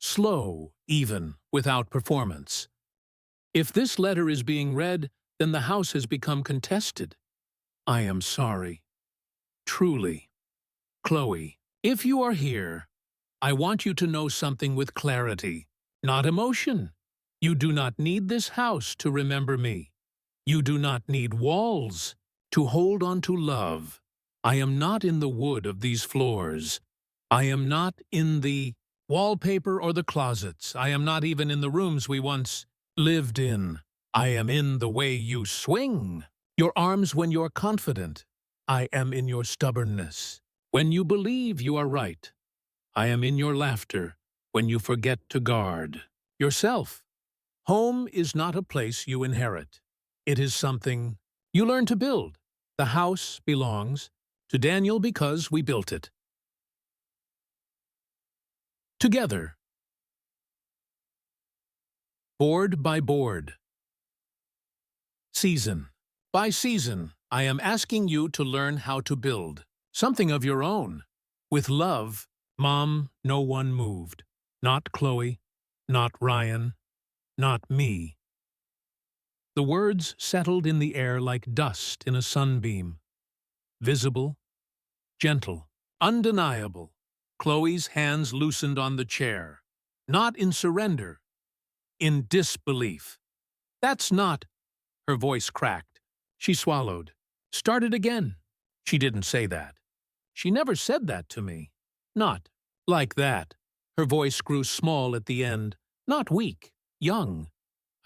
Slow, even, without performance. If this letter is being read, then the house has become contested. I am sorry. Truly. Chloe, if you are here, I want you to know something with clarity, not emotion. You do not need this house to remember me. You do not need walls to hold on to love. I am not in the wood of these floors. I am not in the wallpaper or the closets. I am not even in the rooms we once lived in. I am in the way you swing your arms when you're confident. I am in your stubbornness when you believe you are right. I am in your laughter when you forget to guard yourself. Home is not a place you inherit. It is something you learn to build. The house belongs to Daniel because we built it. Together. Board by board. Season by season, I am asking you to learn how to build something of your own. With love, Mom, no one moved. Not Chloe, not Ryan, not me. The words settled in the air like dust in a sunbeam. Visible, gentle, undeniable. Chloe's hands loosened on the chair. Not in surrender, in disbelief. That's not. Her voice cracked. She swallowed. Started again. She didn't say that. She never said that to me. Not like that. Her voice grew small at the end. Not weak, young.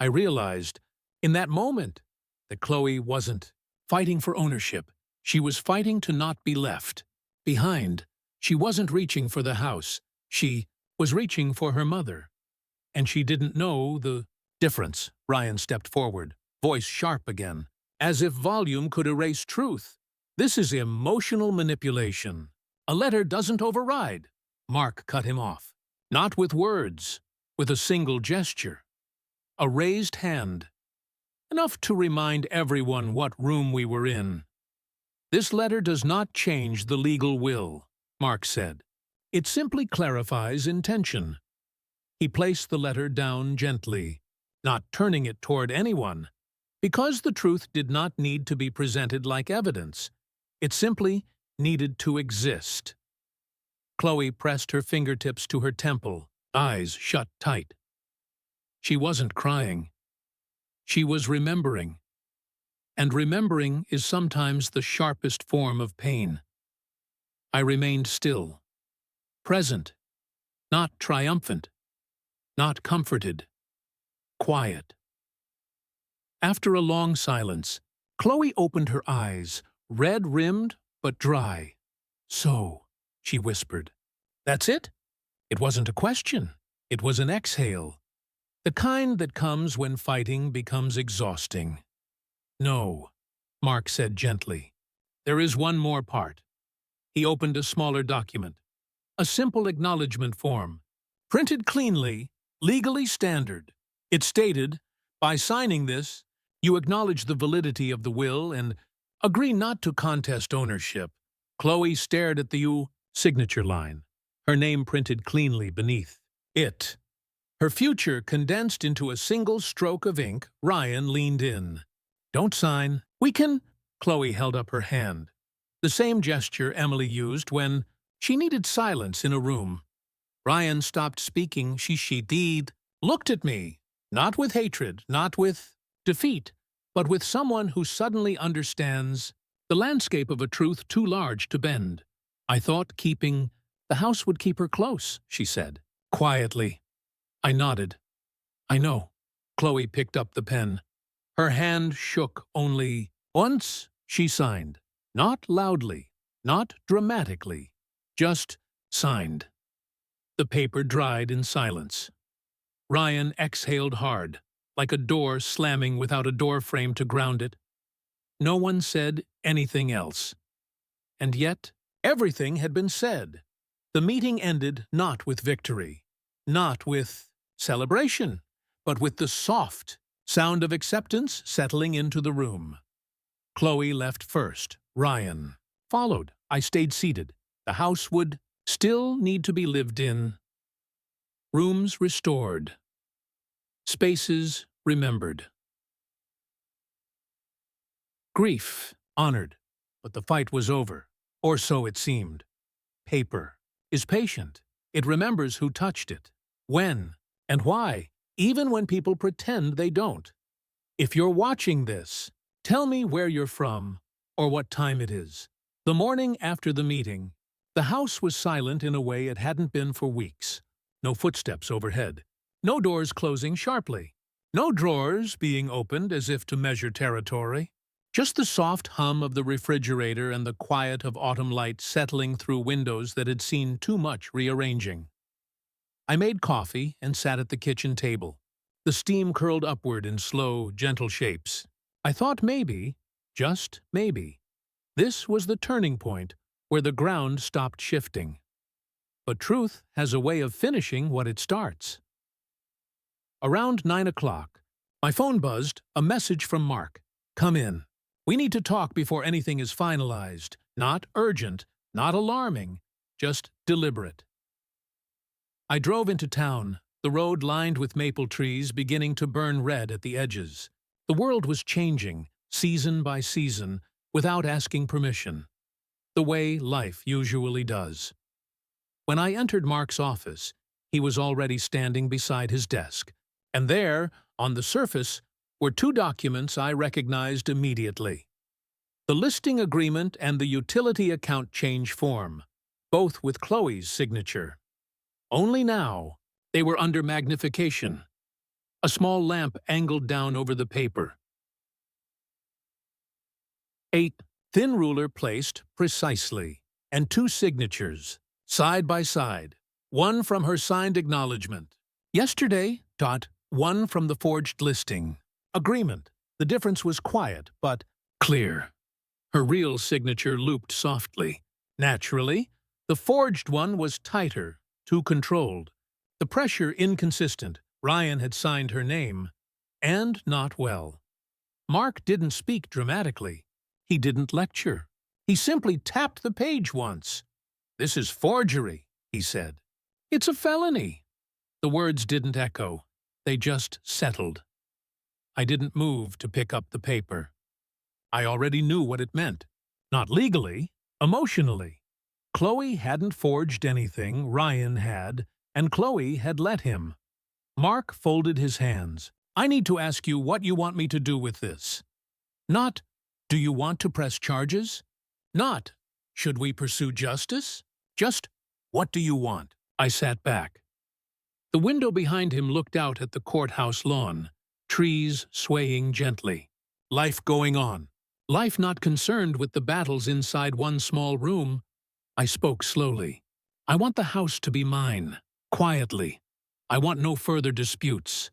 I realized, in that moment, that Chloe wasn't fighting for ownership. She was fighting to not be left behind. She wasn't reaching for the house. She was reaching for her mother. And she didn't know the difference. Ryan stepped forward, voice sharp again, as if volume could erase truth. This is emotional manipulation. A letter doesn't override. Mark cut him off. Not with words, with a single gesture. A raised hand. Enough to remind everyone what room we were in. This letter does not change the legal will, Mark said. It simply clarifies intention. He placed the letter down gently, not turning it toward anyone, because the truth did not need to be presented like evidence. It simply needed to exist. Chloe pressed her fingertips to her temple, eyes shut tight. She wasn't crying. She was remembering. And remembering is sometimes the sharpest form of pain. I remained still, present, not triumphant, not comforted, quiet. After a long silence, Chloe opened her eyes, red-rimmed but dry. "So," she whispered. "That's it?" It wasn't a question. It was an exhale. The kind that comes when fighting becomes exhausting. "No," Mark said gently. "There is one more part." He opened a smaller document. A simple acknowledgement form, printed cleanly, legally standard. It stated, "By signing this, you acknowledge the validity of the will and agree not to contest ownership." Chloe stared at the signature line, her name printed cleanly beneath it. Her future condensed into a single stroke of ink. Ryan leaned in. "Don't sign. We can—" Chloe held up her hand. The same gesture Emily used when she needed silence in a room. Ryan stopped speaking. She looked at me, not with hatred, not with defeat, but with someone who suddenly understands the landscape of a truth too large to bend. "I thought keeping the house would keep her close," she said, quietly. I nodded. "I know." Chloe picked up the pen. Her hand shook only once. She signed. Not loudly, not dramatically, just signed. The paper dried in silence. Ryan exhaled hard, like a door slamming without a door frame to ground it. No one said anything else. And yet, everything had been said. The meeting ended not with victory, not with celebration, but with the soft sound of acceptance settling into the room. Chloe left first. Ryan followed. I stayed seated. The house would still need to be lived in. Rooms restored. Spaces remembered. Grief honored. But the fight was over. Or so it seemed. Paper is patient. It remembers who touched it, when, and why, even when people pretend they don't. If you're watching this, tell me where you're from or what time it is. The morning after the meeting, the house was silent in a way it hadn't been for weeks. No footsteps overhead. No doors closing sharply. No drawers being opened as if to measure territory. Just the soft hum of the refrigerator and the quiet of autumn light settling through windows that had seen too much rearranging. I made coffee and sat at the kitchen table. The steam curled upward in slow, gentle shapes. I thought maybe, just maybe, this was the turning point where the ground stopped shifting. But truth has a way of finishing what it starts. Around 9 o'clock, my phone buzzed, a message from Mark. "Come in. We need to talk before anything is finalized. Not urgent, not alarming, just deliberate." I drove into town, the road lined with maple trees beginning to burn red at the edges. The world was changing, season by season, without asking permission. The way life usually does. When I entered Mark's office, he was already standing beside his desk, and there, on the surface, were two documents I recognized immediately. The listing agreement and the utility account change form, both with Chloe's signature. Only now, they were under magnification. A small lamp angled down over the paper. A thin ruler placed precisely, and two signatures, side by side, one from her signed acknowledgement. Yesterday, one from the forged listing. Agreement. The difference was quiet, but clear. Her real signature looped softly. Naturally, The forged one was tighter, too controlled. The pressure inconsistent. Ryan had signed her name, and not well. Mark didn't speak dramatically. He didn't lecture. He simply tapped the page once. "This is forgery," he said. "It's a felony." The words didn't echo. They just settled. I didn't move to pick up the paper. I already knew what it meant. Not legally, emotionally. Chloe hadn't forged anything, Ryan had, and Chloe had let him. Mark folded his hands. "I need to ask you what you want me to do with this. Not, do you want to press charges? Not, should we pursue justice? Just, what do you want?" I sat back. The window behind him looked out at the courthouse lawn, trees swaying gently. Life going on. Life not concerned with the battles inside one small room. I spoke slowly. "I want the house to be mine, quietly. I want no further disputes.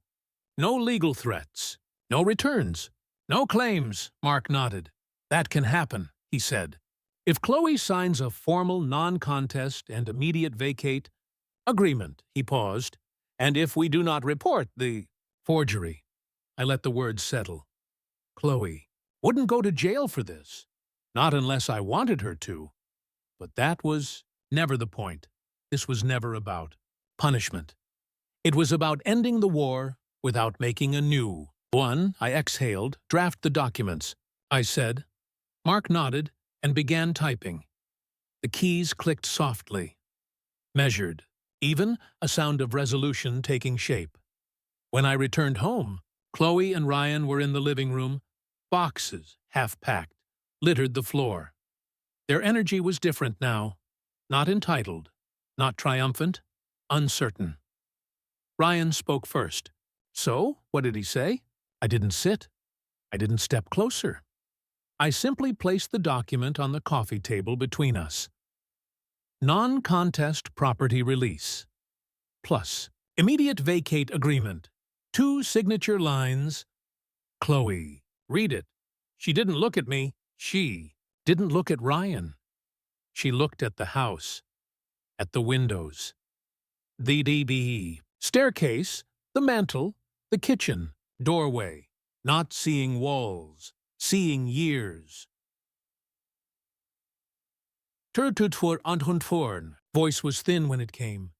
No legal threats. No returns. No claims." Mark nodded. "That can happen," he said. "If Chloe signs a formal non-contest and immediate vacate agreement," he paused, "and if we do not report the forgery." I let the words settle. Chloe wouldn't go to jail for this. Not unless I wanted her to. But that was never the point. This was never about punishment. It was about ending the war without making a new one. I exhaled. "Draft the documents," I said. Mark nodded and began typing. The keys clicked softly. Measured. Even, a sound of resolution taking shape. When I returned home, Chloe and Ryan were in the living room. Boxes, half-packed, littered the floor. Their energy was different now. Not entitled, not triumphant, uncertain. Ryan spoke first. "So, what did he say?" I didn't sit. I didn't step closer. I simply placed the document on the coffee table between us. Non-contest property release. Plus, immediate vacate agreement. 2 signature lines. Chloe. Read it. She didn't look at me. She didn't look at Ryan. She looked at the house. At the windows. The DBE. Staircase. The mantel. The kitchen. Doorway. Not seeing walls. Seeing years. Turtutfor anthunforn. Voice was thin when it came.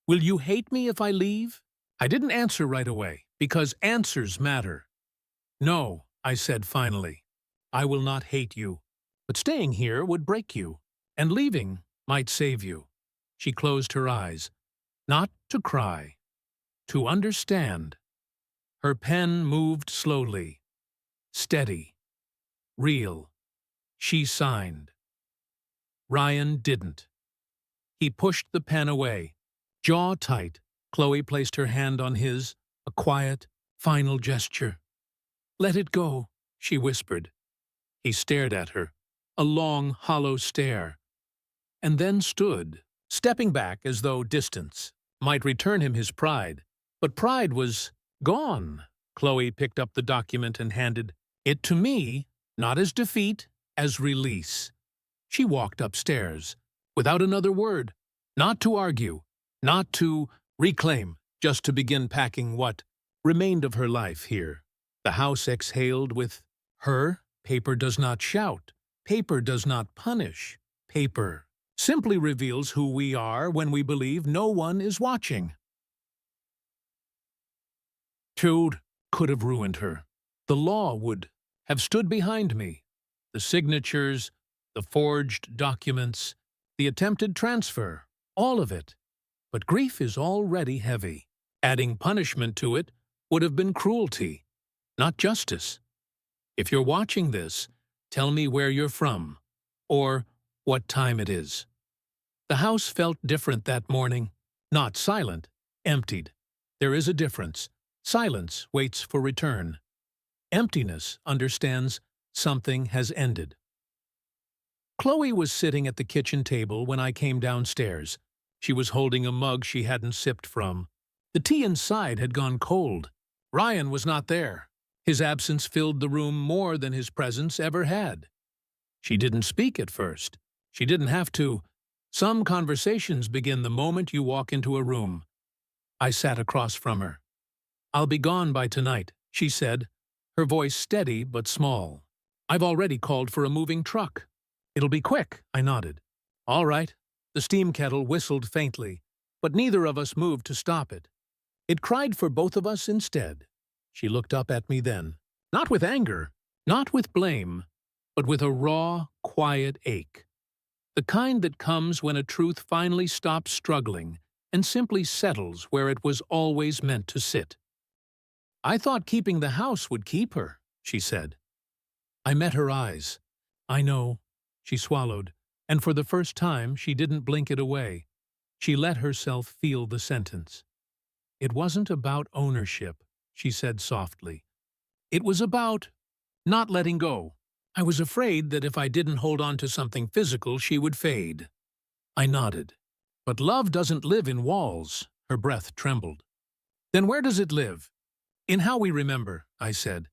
"Will you hate me if I leave?" I didn't answer right away, because answers matter. "No," I said finally. "I will not hate you. But staying here would break you, and leaving might save you." She closed her eyes. Not to cry. To understand. Her pen moved slowly. Steady. Real. She signed. Ryan didn't. He pushed the pen away. Jaw tight, Chloe placed her hand on his, a quiet, final gesture. "Let it go," she whispered. He stared at her, a long, hollow stare, and then stood, stepping back as though distance might return him his pride. But pride was gone. Chloe picked up the document and handed it to me, not as defeat, as release. She walked upstairs, without another word, not to argue, not to reclaim, just to begin packing what remained of her life here. The house exhaled with her. Paper does not shout. Paper does not punish. Paper simply reveals who we are when we believe no one is watching. Trude could have ruined her. The law would have stood behind me. The signatures, the forged documents, the attempted transfer, all of it. But grief is already heavy. Adding punishment to it would have been cruelty, not justice. If you're watching this, tell me where you're from, or what time it is. The house felt different that morning. Not silent, emptied. There is a difference. Silence waits for return. Emptiness understands something has ended. Chloe was sitting at the kitchen table when I came downstairs. She was holding a mug she hadn't sipped from. The tea inside had gone cold. Ryan was not there. His absence filled the room more than his presence ever had. She didn't speak at first. She didn't have to. Some conversations begin the moment you walk into a room. I sat across from her. "I'll be gone by tonight," she said, her voice steady but small. "I've already called for a moving truck." "It'll be quick," I nodded. "All right." The steam kettle whistled faintly, but neither of us moved to stop it. It cried for both of us instead. She looked up at me then, not with anger, not with blame, but with a raw, quiet ache. The kind that comes when a truth finally stops struggling and simply settles where it was always meant to sit. "I thought keeping the house would keep her," she said. I met her eyes. "I know," she swallowed, and for the first time she didn't blink it away. She let herself feel the sentence. "It wasn't about ownership," she said softly. "It was about not letting go. I was afraid that if I didn't hold on to something physical, she would fade." I nodded. "But love doesn't live in walls." Her breath trembled. "Then where does it live?" "In how we remember," I said.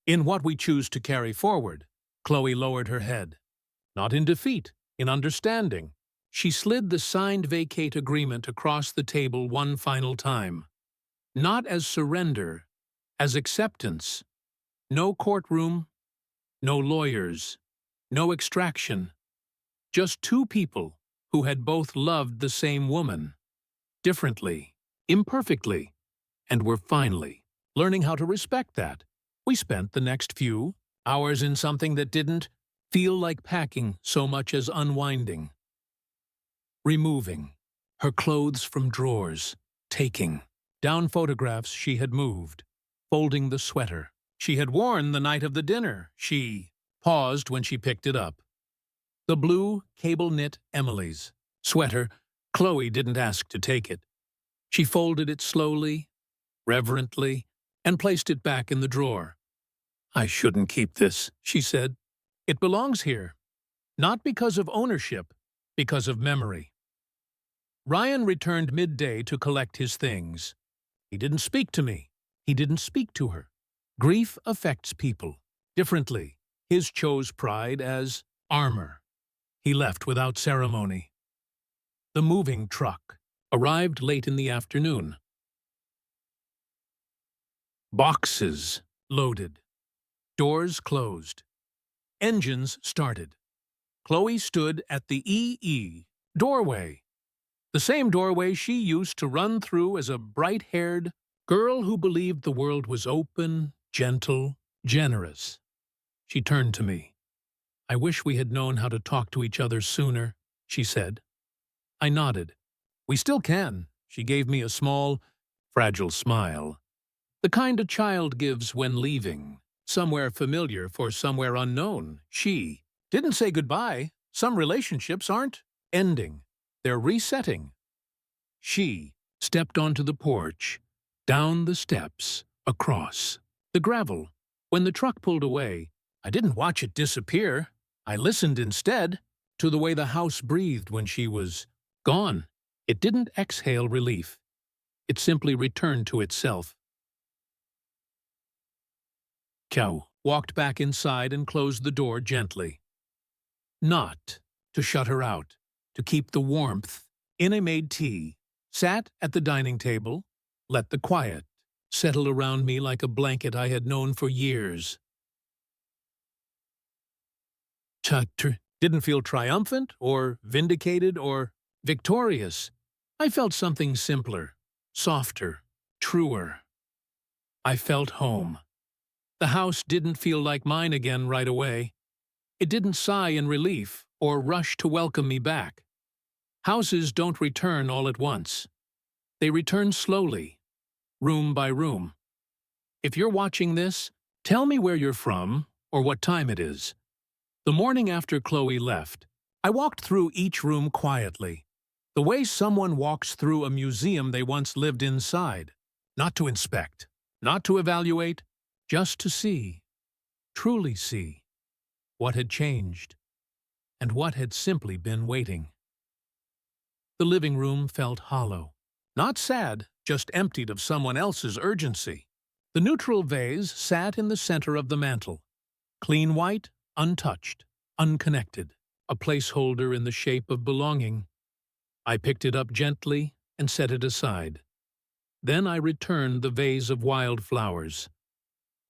"In what we choose to carry forward." Chloe lowered her head. "Not in defeat, in understanding." She slid the signed vacate agreement across the table one final time. "Not as surrender, as acceptance. No courtroom, no lawyers, no extraction. Just two people who had both loved the same woman. Differently, imperfectly, and were finally learning how to respect that." We spent the next few hours in something that didn't feel like packing so much as unwinding. Removing her clothes from drawers, taking down photographs she had moved, folding the sweater she had worn the night of the dinner. She paused when she picked it up. The blue, cable-knit Emily's sweater. Chloe didn't ask to take it. She folded it slowly, reverently, and placed it back in the drawer. "I shouldn't keep this," she said. "It belongs here. Not because of ownership, because of memory." Ryan returned midday to collect his things. He didn't speak to me. He didn't speak to her. Grief affects people differently. His chose pride as armor. He left without ceremony. The moving truck arrived late in the afternoon. Boxes loaded. Doors closed. Engines started. Chloe stood at the EE doorway. The same doorway she used to run through as a bright-haired girl who believed the world was open, gentle, generous. She turned to me. "I wish we had known how to talk to each other sooner," she said. I nodded. "We still can." She gave me a small, fragile smile. The kind a child gives when leaving, somewhere familiar for somewhere unknown. She didn't say goodbye. Some relationships aren't ending. They're resetting. She stepped onto the porch, down the steps, across the gravel. When the truck pulled away, I didn't watch it disappear. I listened instead to the way the house breathed when she was gone. It didn't exhale relief. It simply returned to itself. Chow walked back inside and closed the door gently. Not to shut her out, to keep the warmth in. I made tea, sat at the dining table, let the quiet settle around me like a blanket I had known for years. Didn't feel triumphant or vindicated or victorious. I felt something simpler, softer, truer. I felt home. The house didn't feel like mine again right away. It didn't sigh in relief or rush to welcome me back. Houses don't return all at once. They return slowly, room by room. If you're watching this, tell me where you're from or what time it is. The morning after Chloe left, I walked through each room quietly, the way someone walks through a museum they once lived inside, not to inspect, not to evaluate, just to see, truly see, what had changed and what had simply been waiting. The living room felt hollow, not sad, just emptied of someone else's urgency. The neutral vase sat in the center of the mantel, clean white, untouched, unconnected, a placeholder in the shape of belonging. I picked it up gently and set it aside. Then I returned the vase of wildflowers.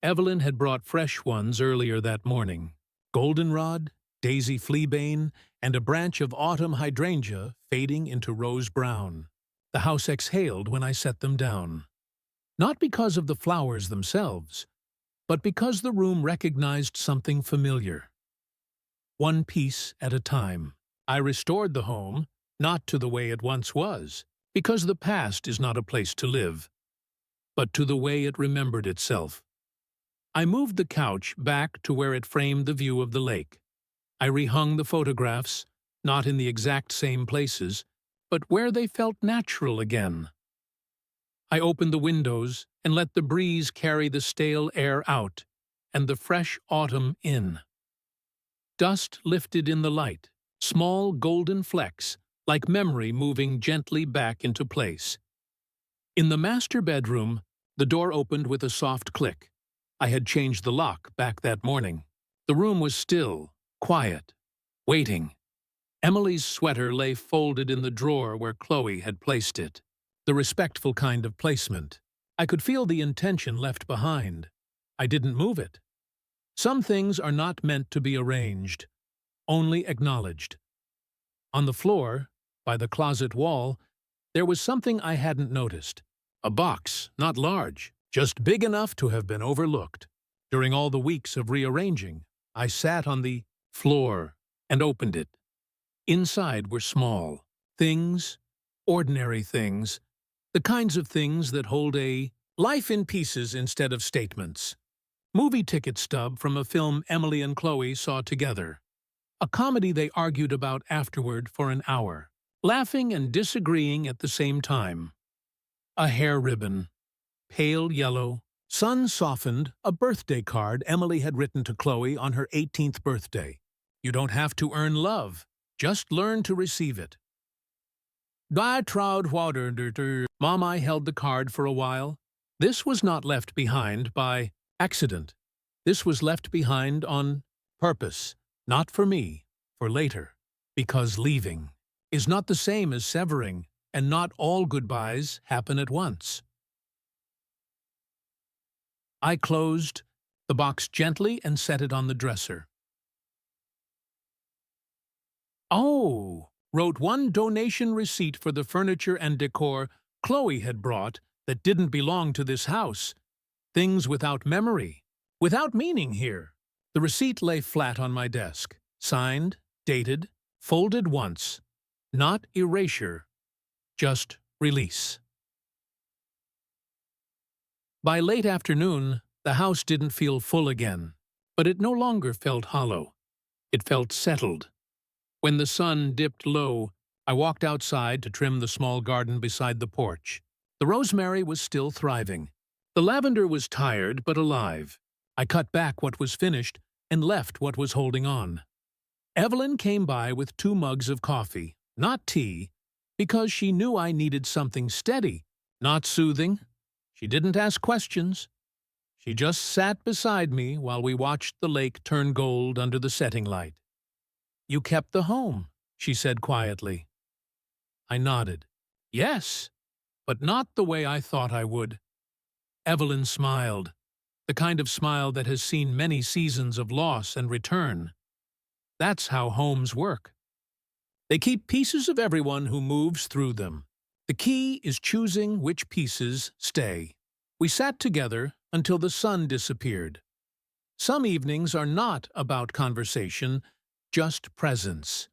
Evelyn had brought fresh ones earlier that morning. Goldenrod, daisy fleabane, and a branch of autumn hydrangea fading into rose brown. The house exhaled when I set them down. Not because of the flowers themselves, but because the room recognized something familiar. One piece at a time, I restored the home, not to the way it once was, because the past is not a place to live, but to the way it remembered itself. I moved the couch back to where it framed the view of the lake. I rehung the photographs, not in the exact same places, but where they felt natural again. I opened the windows and let the breeze carry the stale air out and the fresh autumn in. Dust lifted in the light, small golden flecks, like memory moving gently back into place. In the master bedroom, the door opened with a soft click. I had changed the lock back that morning. The room was still, quiet, waiting. Emily's sweater lay folded in the drawer where Chloe had placed it. The respectful kind of placement. I could feel the intention left behind. I didn't move it. Some things are not meant to be arranged, only acknowledged. On the floor, by the closet wall, there was something I hadn't noticed. A box, not large, just big enough to have been overlooked. During all the weeks of rearranging, I sat on the floor and opened it. Inside were small things, ordinary things, the kinds of things that hold a life in pieces instead of statements. Movie ticket stub from a film Emily and Chloe saw together. A comedy they argued about afterward for an hour, laughing and disagreeing at the same time. A hair ribbon, pale yellow, sun-softened, a birthday card Emily had written to Chloe on her 18th birthday. You don't have to earn love, just learn to receive it. Mom, I held the card for a while. This was not left behind by accident. This was left behind on purpose, not for me, for later. Because leaving is not the same as severing, and not all goodbyes happen at once. I closed the box gently and set it on the dresser. Oh, wrote one donation receipt for the furniture and decor Chloe had brought that didn't belong to this house. Things without memory, without meaning here. The receipt lay flat on my desk, signed, dated, folded once. Not erasure, just release. By late afternoon, the house didn't feel full again, but it no longer felt hollow. It felt settled. When the sun dipped low, I walked outside to trim the small garden beside the porch. The rosemary was still thriving. The lavender was tired but alive. I cut back what was finished and left what was holding on. Evelyn came by with 2 mugs of coffee, not tea, because she knew I needed something steady, not soothing. She didn't ask questions. She just sat beside me while we watched the lake turn gold under the setting light. You kept the home, she said quietly. I nodded. Yes, but not the way I thought I would. Evelyn smiled, the kind of smile that has seen many seasons of loss and return. That's how homes work. They keep pieces of everyone who moves through them. The key is choosing which pieces stay. We sat together until the sun disappeared. Some evenings are not about conversation, just presence.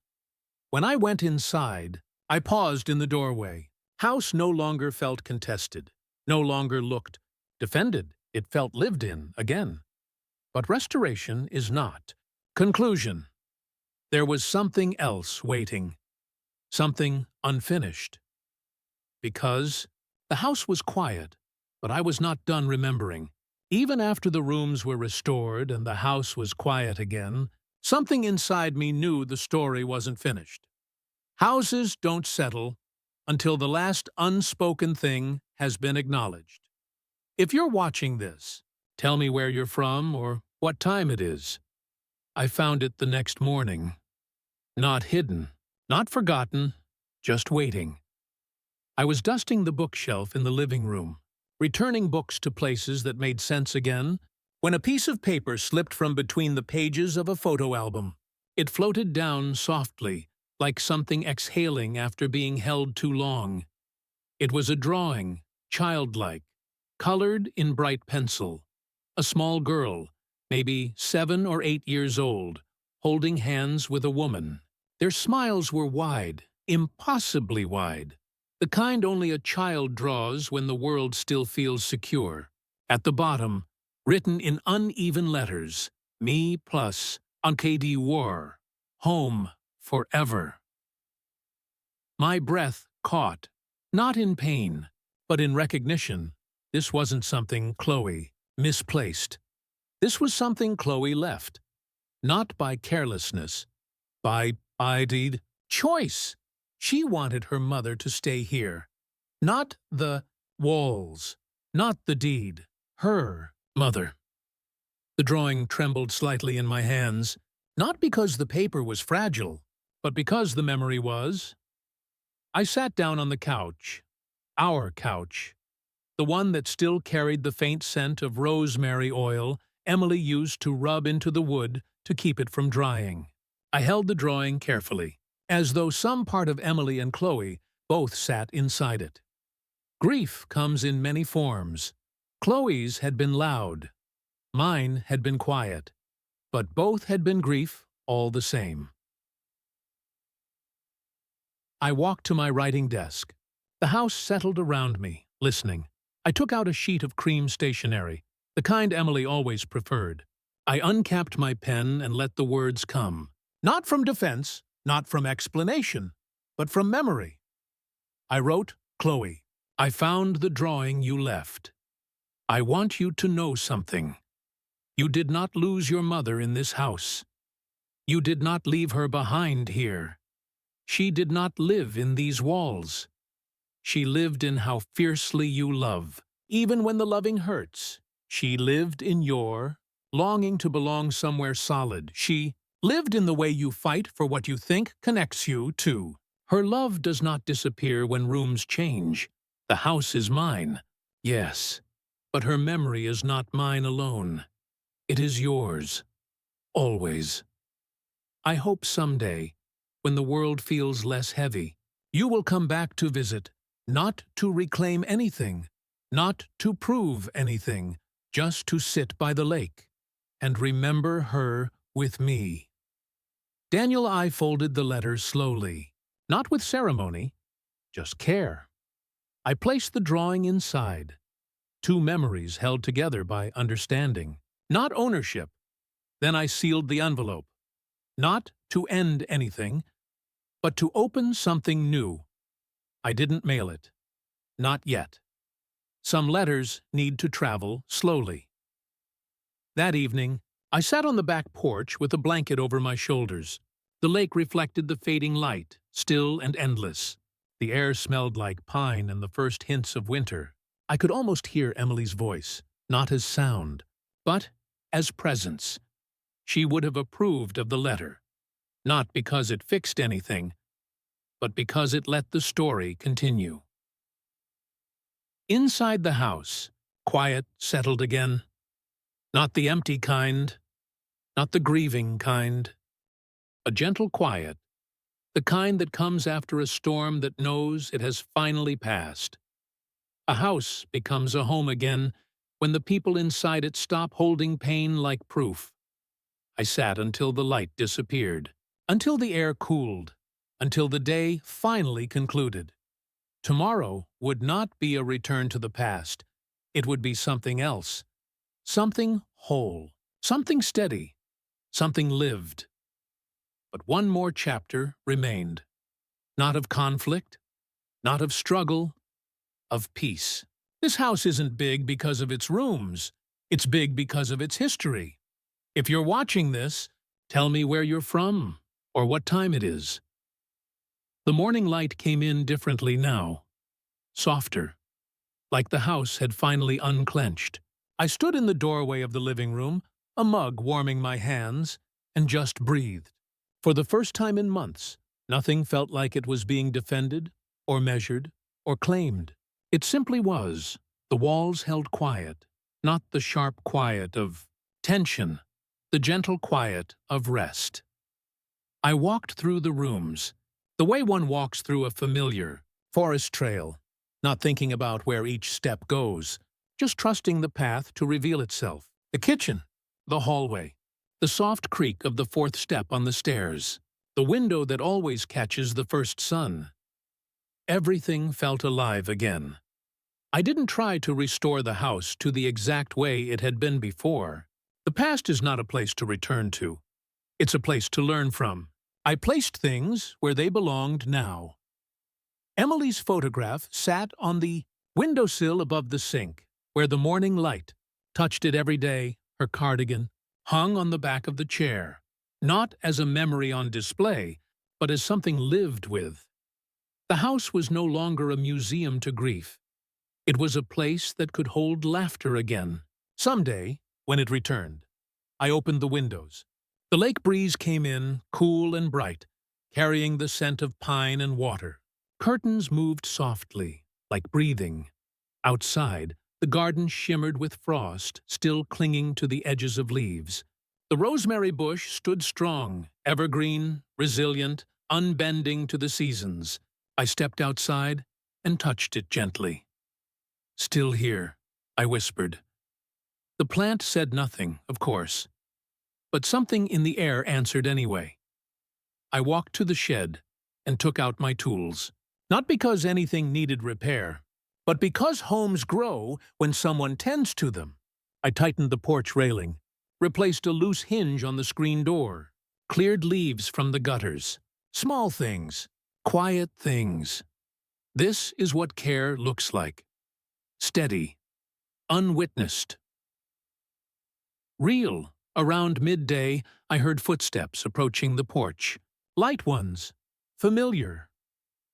When I went inside, I paused in the doorway. House no longer felt contested, no longer looked defended. It felt lived in again. But restoration is not. Conclusion. There was something else waiting, something unfinished. Because the house was quiet, but I was not done remembering. Even after the rooms were restored and the house was quiet again, something inside me knew the story wasn't finished. Houses don't settle until the last unspoken thing has been acknowledged. If you're watching this, tell me where you're from or what time it is. I found it the next morning. Not hidden, not forgotten, just waiting. I was dusting the bookshelf in the living room, returning books to places that made sense again, when a piece of paper slipped from between the pages of a photo album. It floated down softly, like something exhaling after being held too long. It was a drawing, childlike, colored in bright pencil. A small girl, maybe 7 or 8 years old, holding hands with a woman. Their smiles were wide, impossibly wide, the kind only a child draws when the world still feels secure. At the bottom, written in uneven letters, Me plus Ankedi War, home forever. My breath caught, not in pain, but in recognition. This wasn't something Chloe misplaced. This was something Chloe left, not by carelessness, by ideed choice. She wanted her mother to stay here. Not the walls, not the deed. Her mother. The drawing trembled slightly in my hands, not because the paper was fragile, but because the memory was. I sat down on the couch, our couch, the one that still carried the faint scent of rosemary oil Emily used to rub into the wood to keep it from drying. I held the drawing carefully, as though some part of Emily and Chloe both sat inside it. Grief comes in many forms. Chloe's had been loud. Mine had been quiet. But both had been grief all the same. I walked to my writing desk. The house settled around me, listening. I took out a sheet of cream stationery, the kind Emily always preferred. I uncapped my pen and let the words come. Not from defense, not from explanation, but from memory. I wrote, Chloe, I found the drawing you left. I want you to know something. You did not lose your mother in this house. You did not leave her behind here. She did not live in these walls. She lived in how fiercely you love, even when the loving hurts. She lived in your longing to belong somewhere solid. She lived in the way you fight for what you think connects you to. Her love does not disappear when rooms change. The house is mine, yes, but her memory is not mine alone. It is yours, always. I hope someday, when the world feels less heavy, you will come back to visit, not to reclaim anything, not to prove anything, just to sit by the lake and remember her with me. Daniel I folded the letter slowly, not with ceremony, just care. I placed the drawing inside, 2 memories held together by understanding, not ownership. Then I sealed the envelope, not to end anything, but to open something new. I didn't mail it, not yet. Some letters need to travel slowly. That evening, I sat on the back porch with a blanket over my shoulders. The lake reflected the fading light, still and endless. The air smelled like pine and the first hints of winter. I could almost hear Emily's voice, not as sound, but as presence. She would have approved of the letter, not because it fixed anything, but because it let the story continue. Inside the house, quiet settled again. Not the empty kind, not the grieving kind. A gentle quiet, the kind that comes after a storm that knows it has finally passed. A house becomes a home again when the people inside it stop holding pain like proof. I sat until the light disappeared, until the air cooled, until the day finally concluded. Tomorrow would not be a return to the past. It would be something else. Something whole, something steady, something lived. But one more chapter remained. Not of conflict, not of struggle, of peace. This house isn't big because of its rooms. It's big because of its history. If you're watching this, tell me where you're from or what time it is. The morning light came in differently now, softer, like the house had finally unclenched. I stood in the doorway of the living room, a mug warming my hands, and just breathed. For the first time in months, Nothing felt like it was being defended, or measured, or claimed. It simply was. The walls held quiet, not the sharp quiet of tension, the gentle quiet of rest. I walked through the rooms, the way one walks through a familiar forest trail, not thinking about where each step goes, just trusting the path to reveal itself. The kitchen, the hallway, the soft creak of the fourth step on the stairs, the window that always catches the first sun. Everything felt alive again. I didn't try to restore the house to the exact way it had been before. The past is not a place to return to. It's a place to learn from. I placed things where they belonged now. Emily's photograph sat on the windowsill above the sink, where the morning light touched it every day. Her cardigan hung on the back of the chair, not as a memory on display, but as something lived with. The house was no longer a museum to grief. It was a place that could hold laughter again. Someday, when it returned, I opened the windows. The lake breeze came in, cool and bright, carrying the scent of pine and water. Curtains moved softly, like breathing. Outside, the garden shimmered with frost, still clinging to the edges of leaves. The rosemary bush stood strong, evergreen, resilient, unbending to the seasons. I stepped outside and touched it gently. "Still here," I whispered. The plant said nothing, of course, but something in the air answered anyway. I walked to the shed and took out my tools, not because anything needed repair, but because homes grow when someone tends to them. I tightened the porch railing, replaced a loose hinge on the screen door, cleared leaves from the gutters. Small things, quiet things. This is what care looks like. Steady, unwitnessed. Real. Around midday, I heard footsteps approaching the porch. Light ones. Familiar.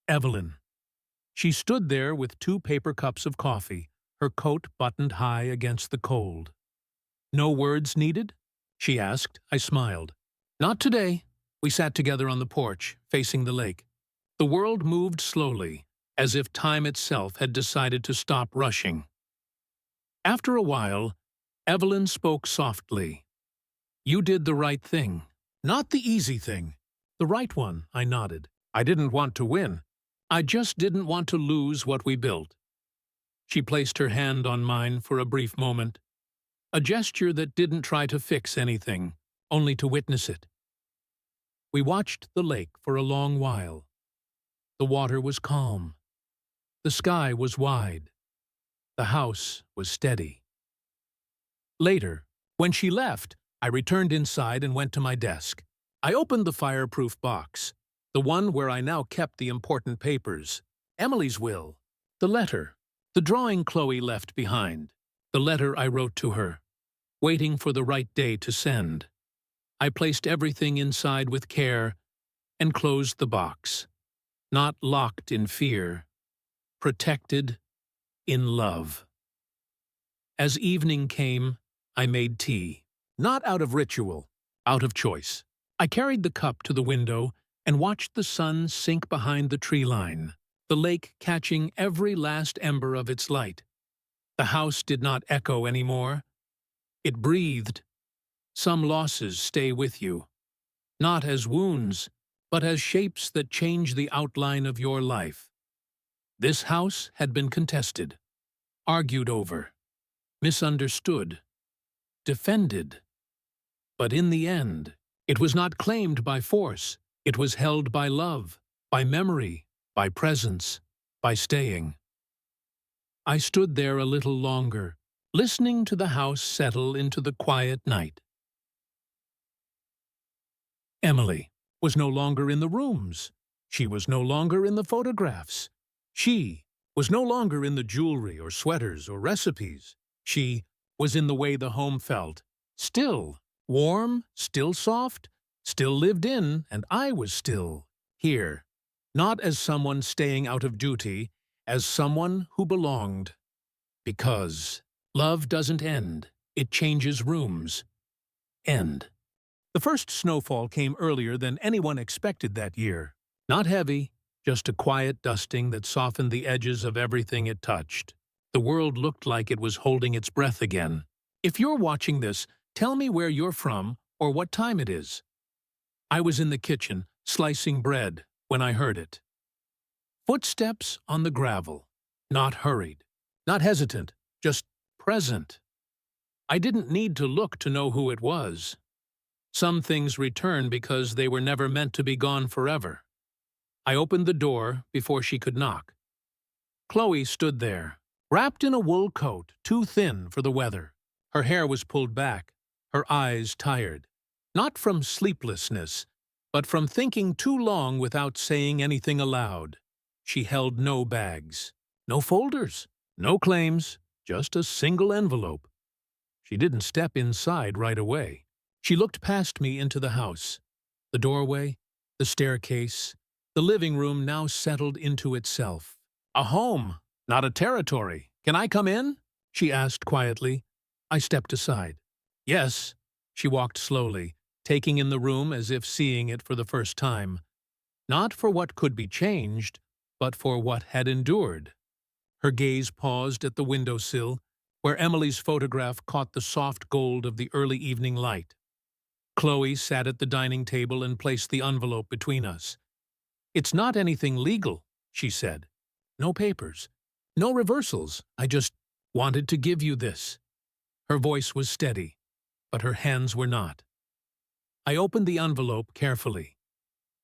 Evelyn. She stood there with 2 paper cups of coffee, her coat buttoned high against the cold. "No words needed?" she asked. I smiled. "Not today." We sat together on the porch, facing the lake. The world moved slowly, as if time itself had decided to stop rushing. After a while, Evelyn spoke softly. "You did the right thing. Not the easy thing. The right one," I nodded. "I didn't want to win. I just didn't want to lose what we built." She placed her hand on mine for a brief moment, a gesture that didn't try to fix anything, only to witness it. We watched the lake for a long while. The water was calm. The sky was wide. The house was steady. Later, when she left, I returned inside and went to my desk. I opened the fireproof box, the one where I now kept the important papers, Emily's will, the letter, the drawing Chloe left behind, the letter I wrote to her, waiting for the right day to send. I placed everything inside with care and closed the box, not locked in fear, protected in love. As evening came, I made tea, not out of ritual, out of choice. I carried the cup to the window and watched the sun sink behind the tree line, the lake catching every last ember of its light. The house did not echo anymore. It breathed. Some losses stay with you, not as wounds, but as shapes that change the outline of your life. This house had been contested, argued over, misunderstood, defended. But in the end, it was not claimed by force. It was held by love, by memory, by presence, by staying. I stood there a little longer, listening to the house settle into the quiet night. Emily was no longer in the rooms. She was no longer in the photographs. She was no longer in the jewelry or sweaters or recipes. She was in the way the home felt. Still, warm, still soft, still lived in, and I was still here. Not as someone staying out of duty, as someone who belonged. Because love doesn't end, it changes rooms. End. The first snowfall came earlier than anyone expected that year. Not heavy, just a quiet dusting that softened the edges of everything it touched. The world looked like it was holding its breath again. If you're watching this, tell me where you're from or what time it is. I was in the kitchen, slicing bread, when I heard it. Footsteps on the gravel. Not hurried, not hesitant, just present. I didn't need to look to know who it was. Some things return because they were never meant to be gone forever. I opened the door before she could knock. Chloe stood there, wrapped in a wool coat too thin for the weather. Her hair was pulled back, her eyes tired. Not from sleeplessness, but from thinking too long without saying anything aloud. She held no bags, no folders, no claims, just a single envelope. She didn't step inside right away. She looked past me into the house. The doorway, the staircase, the living room now settled into itself. A home, not a territory. Can I come in? She asked quietly. I stepped aside. Yes. She walked slowly, taking in the room as if seeing it for the first time. Not for what could be changed, but for what had endured. Her gaze paused at the windowsill, where Emily's photograph caught the soft gold of the early evening light. Chloe sat at the dining table and placed the envelope between us. It's not anything legal, she said. No papers, no reversals. I just wanted to give you this. Her voice was steady, but her hands were not. I opened the envelope carefully.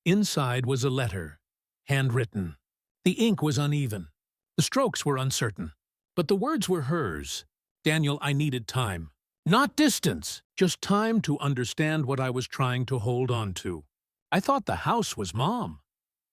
Inside was a letter, handwritten. The ink was uneven. The strokes were uncertain, but the words were hers. Daniel, I needed time. Not distance, just time to understand what I was trying to hold on to. I thought the house was Mom.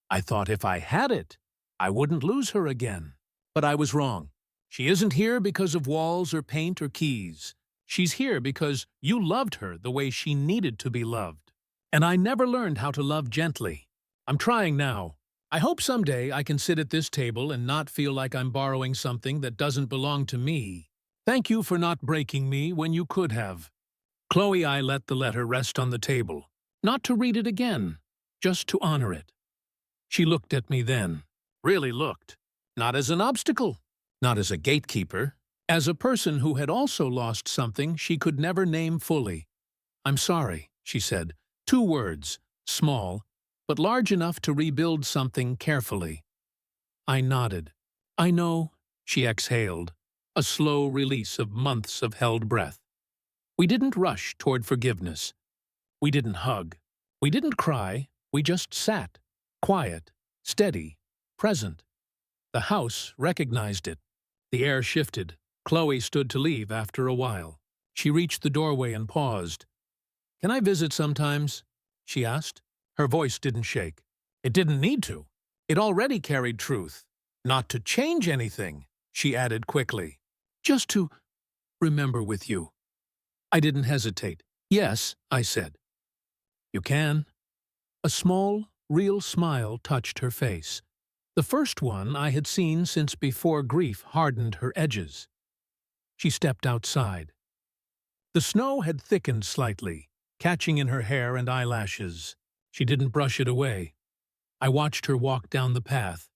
I thought if I had it, I wouldn't lose her again. But I was wrong. She isn't here because of walls or paint or keys. She's here because you loved her the way she needed to be loved. And I never learned how to love gently. I'm trying now. I hope someday I can sit at this table and not feel like I'm borrowing something that doesn't belong to me. Thank you for not breaking me when you could have. Chloe, I let the letter rest on the table, not to read it again, just to honor it. She looked at me then, really looked, not as an obstacle, not as a gatekeeper, as a person who had also lost something she could never name fully. I'm sorry, she said, 2 words, small, but large enough to rebuild something carefully. I nodded. I know, she exhaled, a slow release of months of held breath. We didn't rush toward forgiveness. We didn't hug. We didn't cry. We just sat, quiet, steady, present. The house recognized it. The air shifted. Chloe stood to leave after a while. She reached the doorway and paused. Can I visit sometimes? She asked. Her voice didn't shake. It didn't need to. It already carried truth. Not to change anything, she added quickly. Just to remember with you. I didn't hesitate. Yes, I said. You can. A small, real smile touched her face. The first one I had seen since before grief hardened her edges. She stepped outside. The snow had thickened slightly, catching in her hair and eyelashes. She didn't brush it away. I watched her walk down the path,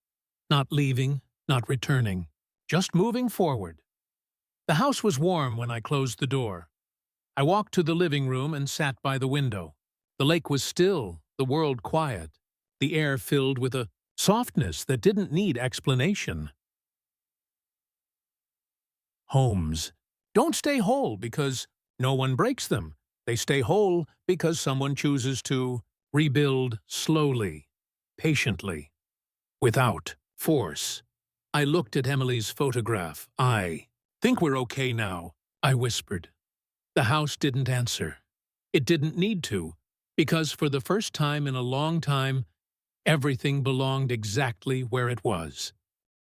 not leaving, not returning, just moving forward. The house was warm when I closed the door. I walked to the living room and sat by the window. The lake was still, the world quiet, the air filled with a softness that didn't need explanation. Homes don't stay whole because no one breaks them. They stay whole because someone chooses to rebuild slowly, patiently, without force. I looked at Emily's photograph. I think we're okay now, I whispered. The house didn't answer. It didn't need to, because for the first time in a long time, everything belonged exactly where it was.